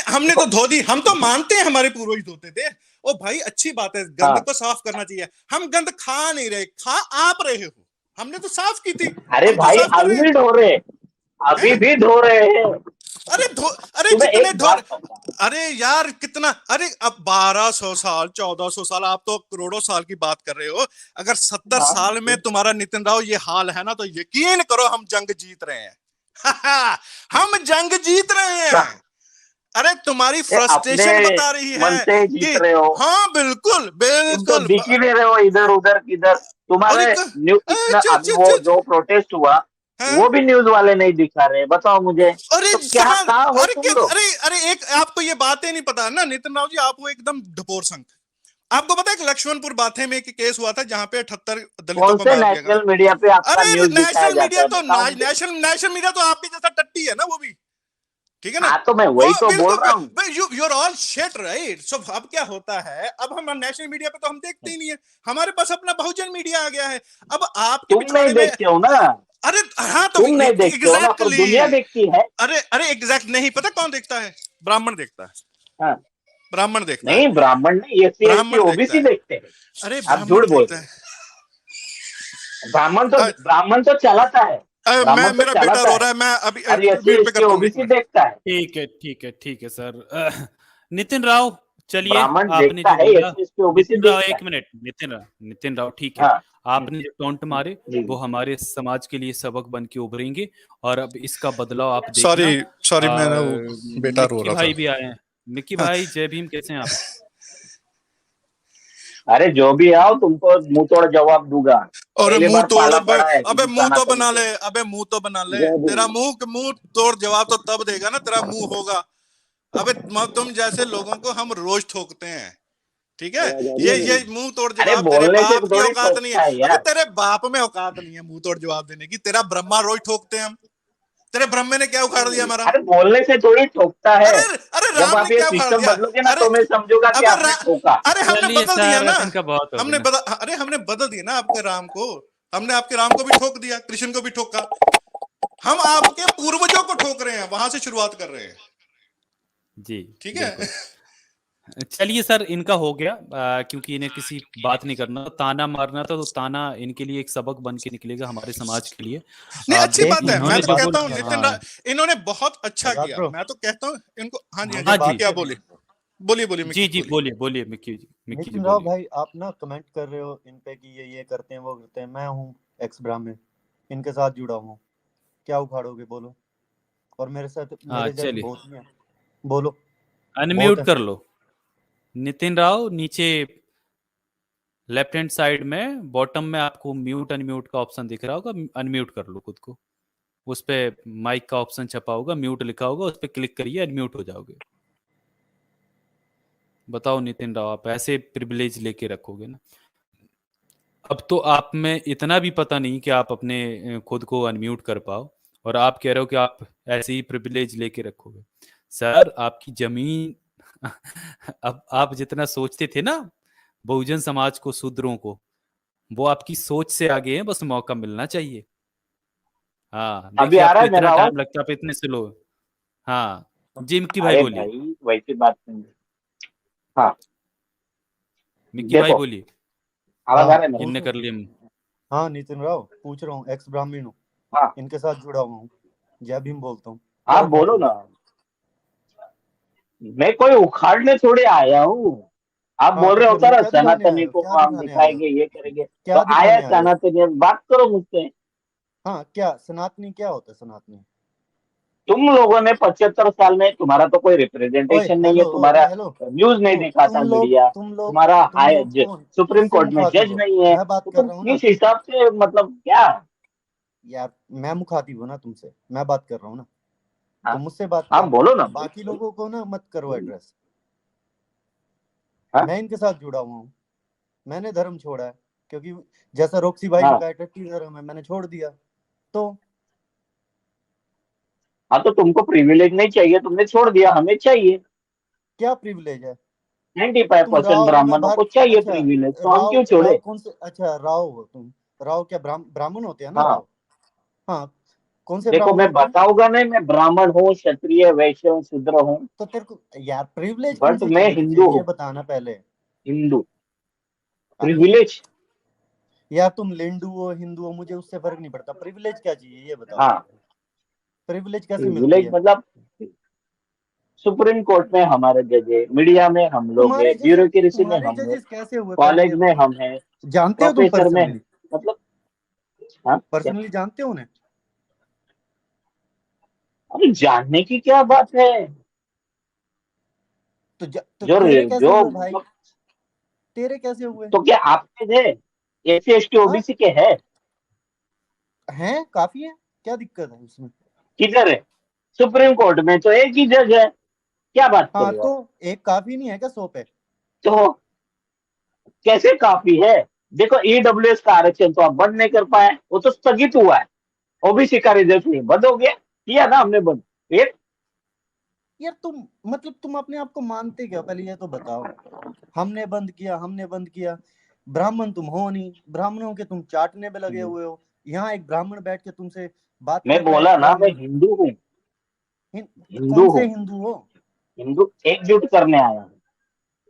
हमने तो धो दी, हम तो मानते हैं हमारे पूर्वज धोते थे। ओ भाई अच्छी बात है, गंद हाँ को साफ करना चाहिए, हम गंद खा नहीं रहे, खा आप रहे हो, हमने तो साफ की थी, अरे हम तो भाई साफ कर अभी रहे भी ढो रहे, अभी हैं। भी ढो रहे हैं। अरे तुम्हें कितने एक ढो, बात पता है, अरे यार कितना, अरे अब 1200 साल 1400 साल, आप तो करोड़ों साल की बात कर रहे हो। अगर 70 हाँ साल में तुम्हारा नितिन राव ये हाल है ना, तो यकीन करो हम जंग जीत रहे हैं। हम जंग जीत रहे हैं। अरे तुम्हारी अपने फ्रस्ट्रेशन बता रही मन है से कि जीत रहे हो। हाँ बिल्कुल तुम तो बिल्कुल। दिख ही नहीं रहे हो इधर उधर किधर। तुम्हारे अरे इतना अभी वो चुप, जो प्रोटेस्ट हुआ हाँ? वो भी न्यूज वाले नहीं दिखा रहे, बताओ मुझे। अरे तो क्या कहाँ हो अरे तुम लोग? अरे एक आपको ये बातें नहीं पता है ना नितिन राव जी, आप वो एकदम ढपोर संघ। आपको पता है कि लक्ष्मणपुर बाथे में एक केस हुआ था जहां पे 78 दलितों कौन को से मार दिया गया। नेशनल मीडिया पे आपका अरे न्यूज दिखाया नेशनल जाता मीडिया है, तो बताओ मुझे। नेशनल मीडिया तो आपके जैसा टट्टी है ना, वो भी ठीक है ना। हाँ तो मैं वो वही तो बोल रहा हूँ। बिल्कुल, you are all set right. So अब क्या होता है, अब हम नेशनल मीडिया पे तो हम देखते ही नहीं है, हमारे पास अपना बहुजन मीडिया आ गया है। अब आपके तुम नहीं पिछवाड़े में, देखते हो ना, अरे हाँ तो तुम नहीं देखते हो ना, पर एग्जैक्टली, दुनिया देखती है। अरे एग्जैक्ट नहीं पता कौन देखता है, ब्राह्मण देखता है, हाँ ब्राह्मण देखता है, नहीं, ब्राह्मण नहीं, एससी एसटी ब्राह्मण देखता ओबीसी है। देखते हैं। अरे आप झूठ ब्राह्मण बोल देखता रहे है। हो। ब्राह्मण तो चलाता है, मैं ब्राह्मण तो मेरा बेटा चलाता रो है। रहा है, मैं अभी और एससी म्यूट पे एसटी करता हूँ, एक ओबीसी मिनट। देखता है। ठीक है सर। नितिन राव चलिए, ब्राह्मण आपने देखता जो है, बोला, SC ST OBC Nitin Rao देखता एक है। मिनट, नितिन राव ठीक है, हाँ आपने जो टोंट मारे जी वो हमारे समाज के लिए सबक बन के उभरेंगे, और अब इसका बदलाव आप देखना। सॉरी सॉरी, मैं ना वो बेटा रो मिक्की रहा भाई था। भी आए हैं। मिक्की भाई जय भीम, कैसे हैं आप? अरे जो भी आओ, तुमको मुंह तोड़ जवाब दूंगा। और पहली मुंह बार तोड़, पाला पड़ा है अबे किसी मुंह तो सनातनी बना को। ले, अबे मुंह तो बना ले, जय तेरा भीम। मुंह तोड़ जवाब तो तब देगा ना तेरा मुंह होगा। अबे तुम जैसे लोगों को हम रोज ठोकते हैं, ठीक है। ये मुंह तोड़ अरे जवाब तेरे बोलने से बाप की थोड़ी औकात नहीं है। ठोकता है अबे यार। तेरे बाप में औकात नहीं है मुंह तोड़ जवाब देने की, तेरा ब्रह्मा रोज ठोकते हैं हम। तेरे ब्रह्मे ने क्या उखाड़ दिया हमारा? अरे बोलने से थोड़ी ठोकता है। अरे अरे जब राम आप ने ये क्या उखाड़ सिस्टम दिया? बदलोगे ना अरे तो मैं समझूंगा कि अबे आपने ठोका। अरे हमने चलिए बदल दिया सर, ना, अब इनका बहुत हो हमने गया। अरे हमने बदल दिया ना आपके राम को। हमने आपके राम को भी ठोक दिया, कृष्ण को भी ठोका। हम आपके पूर्वजों को ठोक रहे हैं, वहां से शुरुआत कर रहे हैं, जी ठीक है। बिल्कुल। चलिए सर, इनका हो गया, क्योंकि इन्हें किसी बात नहीं करना, ताना मारना था, तो ताना इनके लिए एक सबक बन के निकलेगा हमारे समाज के लिए। नहीं अच्छी एक बात है, मिनट, मैं इन्होंने तो जो कहता बोला, हूँ नितिन हाँ इन्होंने बहुत अच्छा आजाद किया, ब्रो, मैं तो कहता हूँ इनको। हाँ जी मुझे हाँ हाँ जी, क्या बात बोलिए, करनी बोलिए बोलिए जी मिक्की जी, बोलिए। बोलिए मिक्की जी नितिन राव बोलिए। भाई, आप ना कमेंट कर रहे हो इन पे कि ये करते हैं वो करते हैं। मैं हूँ एक्स ब्राह्मण, इनके साथ जुड़ा हूँ, क्या उखाड़ोगे बोलो? और मेरे साथ हाँ मेरे जैसे चलिए, बहुत ही हैं, बोलो। बहुत अनम्यूट है। कर लो नितिन राव, नीचे लेफ्ट हैंड साइड में बॉटम में आपको म्यूट अनम्यूट का ऑप्शन दिख रहा होगा, अनम्यूट कर लो खुद को। उस पे माइक का ऑप्शन छपा होगा, म्यूट लिखा होगा, उस पर क्लिक करिए, अनम्यूट हो जाओगे। बताओ नितिन राव, आप ऐसे प्रिविलेज लेके रखोगे ना? अब तो आप में इतना भी पता नहीं कि आप अपने खुद को अनम्यूट कर पाओ, और आप कह रहे हो कि आप ऐसे ही प्रिविलेज लेके रखोगे। सर आपकी जमीन अब आप जितना सोचते थे ना बहुजन समाज को, शूद्रों को, वो आपकी सोच से आगे है, बस मौका मिलना चाहिए। हाँ अभी देखिए, आ रहा आपको है इतना मेरा आवाज? टाइम लगता है, आप इतने स्लो। हाँ जी, मिक्की भाई अरे बोलिए। भाई वैसी बात नहीं है। हाँ मिक्की भाई देखो, बोलिए। आवाज आ हाँ रहा है मेरा? इनने पूछो। कर लिया। हाँ नितिन राव, पूछ रहा हूँ, एक्स ब्राह्मण हूँ, हाँ इनके साथ जुड़ा हुआ हूँ, जय भीम बोलता हूँ, क्या आप बोलो उखाड़ोगे? ना। मैं कोई उखाड़ने थोड़े आया हूँ। आप हाँ बोल तो रहे हो फिर सर क्या दिखाने आए सनातनी हो? को क्या हम दिखाने आए हो? दिखाएंगे, ये करेंगे, तो क्या आया दिखाने आए हो? सनातनी, बात करो मुझसे। हाँ, क्या सनातनी क्या होता है? सनातनी तुम लोगों ने 75 साल में, तुम्हारा तो कोई ओए रिप्रेजेंटेशन नहीं है, हेलो, तुम्हारा हेलो, न्यूज नहीं दिखाता मीडिया, तुम्हारा तुम हाई लोग कौन? सुप्रीम किससे कोर्ट में मुखातिब जज हो? नहीं है, मैं बात तो कर तुम रहा हूँ ना किस हिसाब से, मतलब क्या? यार, मैं मुखातिब हूँ ना तुमसे, मैं बात कर रहा हूँ ना, हाँ, तो मुझसे बात आप करो। बोलो ना भाई, बाकी लोगों को ना मत करो एड्रेस। हाँ मैं इनके साथ जुड़ा हुआ हूँ, मैंने धर्म छोड़ा है, क्योंकि जैसा रोक्सी भाई ने हाँ कहा टट्टी धर्म है, मैंने छोड़ दिया। तो हाँ तो तुमको प्रिविलेज नहीं चाहिए, तुमने छोड़ दिया, हमें चाहिए। क्या प्रिविलेज है? 95% तुम राव ब्राह्मणों को चाहिए अच्छा, प्रिविलेज, तो हम क्यों राव छोड़े? राव कौन से? अच्छा, राव हो तुम? राव क्या ब्राह्मण होते हैं ना, हाँ राव? हाँ, कौन से देखो, ब्राह्मण मैं होते हैं? बताऊंगा नहीं, मैं ब्राह्मण हूँ, क्षत्रिय, वैश्य हूँ, शूद्र हूँ, तो तेरे को यार प्रिविलेज कौन बट सी मैं चाहिए तुझे, हिंदू ये हूँ। बताना पहले। हिंदू हाँ, प्रिविलेज। या तुम लिंडू हो, हिंदू हो, मुझे उससे फर्क नहीं पड़ता। प्रिविलेज क्या चाहिए ये बताओ। हाँ, प्रिविलेज कैसे मिलती प्रिविलेज है? मतलब सुप्रीम कोर्ट में हमारे जज है, मीडिया में हम लोग है, ब्यूरोक्रेसी में हम लोग, जजेस कैसे हुए पहले कॉलेज ये में बताओ। हम है, जानते हो तुम प्रोफेसर में हम, पर्सनली? मतलब हाँ क्या? पर्सनली जानते हो उन्हें? अरे जानने की क्या बात है? तो जो तेरे कैसे जो हुए भाई? मतलब, तेरे कैसे हुए? तो क्या आपके थे? SC ST हाँ, OBC के है? हैं, काफी है, क्या दिक्कत है उसमें? किधर है? सुप्रीम कोर्ट में तो एक ही जज है, क्या बात कर हाँ, रहे हो तो आप? एक काफी नहीं है क्या 100 पे? तो कैसे काफी है? देखो, EWS का आरक्षण तो आप बंद नहीं कर पाए, वो तो स्थगित हुआ है। OBC का रिजर्वेशन बंद हो गया, किया ना हमने बंद, फिर यार तुम मतलब तुम अपने आप को मानते क्या, पहले ये तो बताओ। हमने बंद किया, हमने बंद किया। ब्राह्मण तुम हो नहीं, ब्राह्मणों के तुम चाटने पे लगे हुए हो। यहाँ एक ब्राह्मण बैठ के तुमसे बात मैं कर रहा है बोला कि ना, यार मैं हिंदू हूँ। हिंदू कौन से हूँ, हिंदू हो? हिंदू एकजुट करने आया हूँ।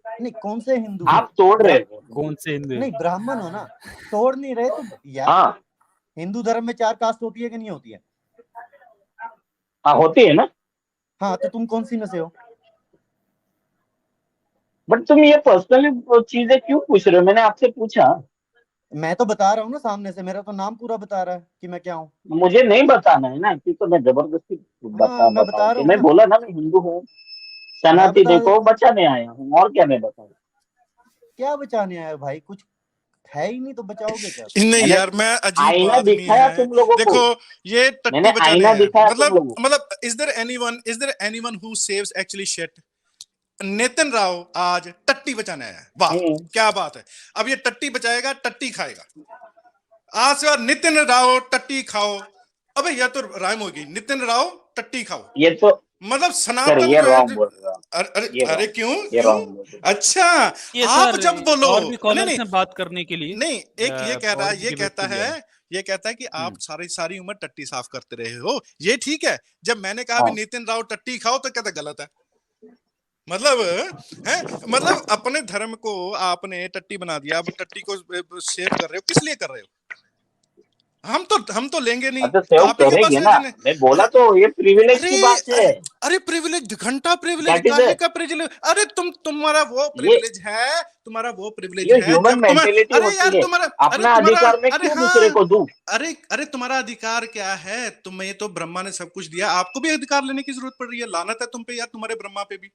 नहीं, कौन से हिंदू हो? आप तोड़ रहे हो। कौन से हिंदू? नहीं, ब्राह्मण हो ना, तोड़ नहीं रहे तो यार। हाँ हिंदू धर्म में 4 कास्ट होती है कि नहीं होती है? हाँ, होती है ना। हाँ, तो तुम कौन सी में से हो? बट तुम ये पर्सनली चीजें क्यों पूछ रहे हो? मैंने आपसे पूछा। मैं तो बता रहा हूँ ना सामने से, मेरा तो नाम पूरा बता रहा है कि मैं क्या हूँ। मुझे नहीं बताना है ना कि, तो मैं जबरदस्ती हाँ, मैं बताऊं बता रहा कि? हूँ मैं ना। बोला ना, मैं हिंदू हूँ, मैं सनातनी बता को देता हूँ। बचाने आया हूँ, और क्या मैं बताऊं? क्या बचाने आए हो भाई? कुछ है ही नहीं तो बचाओगे क्या? नहीं मैंने यार, मैं अजीब आईना आदमी दिखाया है। तुम लोगों को, देखो, ये टट्टी मैंने बचाने आईना आया है। दिखाया तुम मतलब लोगों मतलब is there anyone who saves actually shit? Nitin Rao आज टट्टी बचाने आया है, वाह को। क्या बात है। अब ये टट्टी बचाएगा, टट्टी खाएगा। आज से बाद नितिन राव टट्टी खाओ। अबे यह तो राइम होगी, नितिन राव टट्टी खाओ। ये तो मतलब सर, सनातन ये जो है रॉन्ग बोल रहे हो आप, अरे अरे ये अरे, रॉन्ग, क्यों ये क्यों? रॉन्ग बोल रहे हो। अच्छा, ये आप सर, जब बोलो, और भी नहीं कॉलर्स नहीं हैं बात करने के लिए। नहीं, एक ये कह रहा और है, भी गिव इट टू ये कहता है कि आप देम। सारी सारी उम्र टट्टी साफ करते रहे हो, ये ठीक है। जब मैंने कहा भी हाँ, नितिन राव टट्टी खाओ, तो कहता गलत है। मतलब है, मतलब अपने धर्म को आपने टट्टी बना दिया, अब टट्टी को सेव कर रहे हो, किस लिए कर रहे हो? हम तो लेंगे नहीं। तो सेव आप ही के पास करेंगे है ना, जिन्हें। मैं बोला अरे तो, ये प्रिविलेज अरे की बात अरे है। अरे प्रिविलेज, घंटा प्रिविलेज, दैट इज काहे का प्रिविलेज? अरे तुम्हारा वो ये प्रिविलेज है, तुम्हारा वो प्रिविलेज ये है ह्यूमन जब तुम्हें, मेंटेलिटी अरे होती यार है, तुम्हारा, अरे अपना तुम्हारा, अधिकार मैं अरे क्यों दूसरे हाँ, को दूं? अरे तुम्हारा अधिकार क्या है? तुम्हें तो ब्रह्मा ने सब कुछ दिया, आपको भी अधिकार लेने की जरूरत पड़ रही है। लानत है तुम पे यार, तुम्हारे ब्रह्मा पे भी।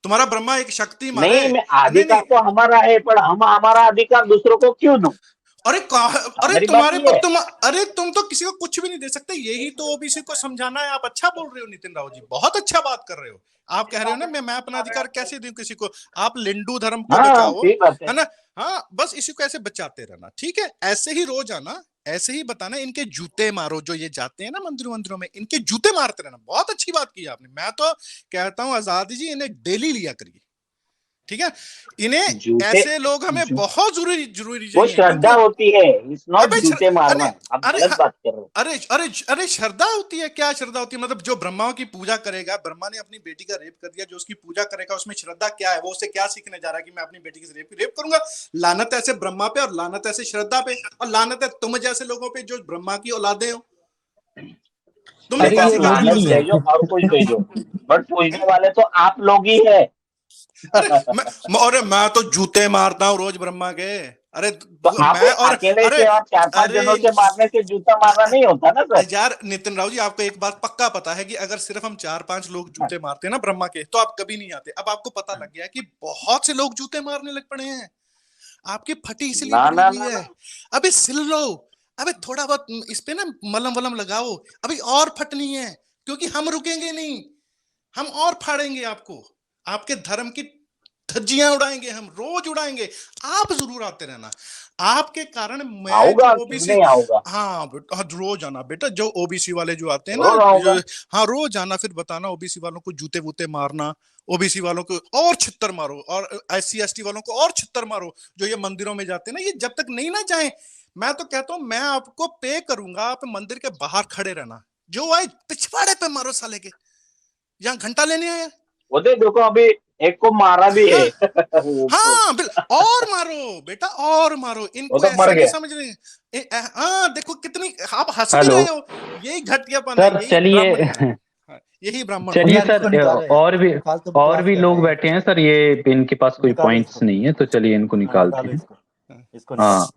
तुम्हारा ब्रह्मा एक शक्ति मारे। नहीं, मैं नहीं नहीं, अधिकार तो हमारा है, पर हम हमारा अधिकार दूसरों को क्यों दूं? अरे अरे हमारी बात तुम्हारे ये पर है। अरे तुम तो किसी को कुछ भी नहीं दे सकते, यही तो ओबीसी को समझाना है। आप अच्छा बोल रहे हो नितिन राव जी, बहुत अच्छा बात कर रहे हो। आप कह रहे हो ना, मैं अपना अधिकार कैसे दूं किसी को? आप लिंडू धर्म को हाँ, बचाओ, ठीक बात है। है ना? हाँ, बस इसी को ऐसे बचाते रहना, ठीक है? ऐसे ही रोज आना, ऐसे ही बताना, इनके जूते मारो। जो ये जाते हैं ना मंदिरों मंदिरों में, इनके जूते मारते रहना। बहुत अच्छी बात की आपने। मैं तो कहता हूं आजादी जी, इन्हें डेली लिया करिए, ठीक है? इन्हें, जूते, ऐसे लोग हमें बहुत जरूरी जरूरी वो चाहिए, श्रद्धा क्योंकि होती है, इट्स नॉट अबे जूते अरे मारना। आप अरे गलत बात कर रहे हो। अरे अरे अरे श्रद्धा होती है? क्या श्रद्धा होती है? मतलब जो ब्रह्मा की पूजा करेगा, ब्रह्मा ने अपनी बेटी का रेप कर दिया, जो उसकी पूजा करेगा, उसमें श्रद्धा क्या है? वो उससे क्या सीखने जा रहा है कि मैं अपनी बेटी की रेप करूंगा? लानत ऐसे ब्रह्मा पे, और लानत ऐसे श्रद्धा पे, और लानत है तुम जैसे लोगों पे जो ब्रह्मा की औलादे हो। तुमने अरे क्या देखो, ये सीखा वो भी ब्रह्मा लानत नहीं से? है। भेजो और कुछ भेजो, बट हैं? पूछने वाले तो आप लोग ही है। अरे मैं तो जूते मारता हूँ रोज ब्रह्मा के। अरे तो आप मैं और अकेले अरे से और 4-5 अरे जनों से मारने से जूता मारना नहीं होता ना सर। यार नितिन राव जी, आपको एक बात पक्का पता है कि अगर सिर्फ हम 4-5 लोग जूते मारते हैं ना ब्रह्मा के, तो आप कभी नहीं आते। अब आपको पता लग गया कि बहुत से लोग जूते मारने लग पड़े हैं। आपकी फटी इसलिए ना पड़ी ना हुई ना है। ना, अबे सिल लो, अबे थोड़ा बहुत इस पे ना मलम वलम लगाओ। अभी और फटनी है, क्योंकि हम रुकेंगे नहीं। हम और फाड़ेंगे आपको, आपके धज्जियां उड़ाएंगे, हम रोज उड़ाएंगे, आप जरूर आते रहना। आपके कारण मैं आऊंगा, जो क्यों ओबीसी, नहीं आऊंगा, हाँ बेटा, हाँ, रोज आना बेटा, जो ओबीसी वाले जो आते हैं जरूर ना, आऊंगा। हाँ रोज आना, फिर बताना ओबीसी वालों को जूते वूते मारना, ओबीसी वालों को और छित्तर मारो, और एससी एसटी वालों को और छित्तर मारो, जो ये मंदिरों में जाते हैं ना, ये जब तक नहीं ना जाए, मैं तो कहता हूं मैं आपको पे करूंगा, आप मंदिर के बाहर खड़े रहना, जो आए पिछवाड़े पे मारो साले के, यहाँ घंटा लेने आया। वो देखो अभी एक को मारा भी है। वो हाँ और मारो बेटा, और मारो इनको, तो मर ऐसे नहीं गया। समझ रहे। हाँ देखो कितनी आप हंस भी हेलो रहे हो, यही घटियापन है, सर, यही चलिए ब्राह्मण, हाँ, यही ब्राह्मण अब चलिए होता यार है। इसको सर, निकालो यार, और भी फालतू और बकवास भी कर रहे लोग हैं। बैठे हैं सर, ये इनके पास कोई निकालो पॉइंट्स इसको, नहीं है, तो चलिए इनको हाँ निकालते निकालो हैं। इसको, इसको निकालो। हाँ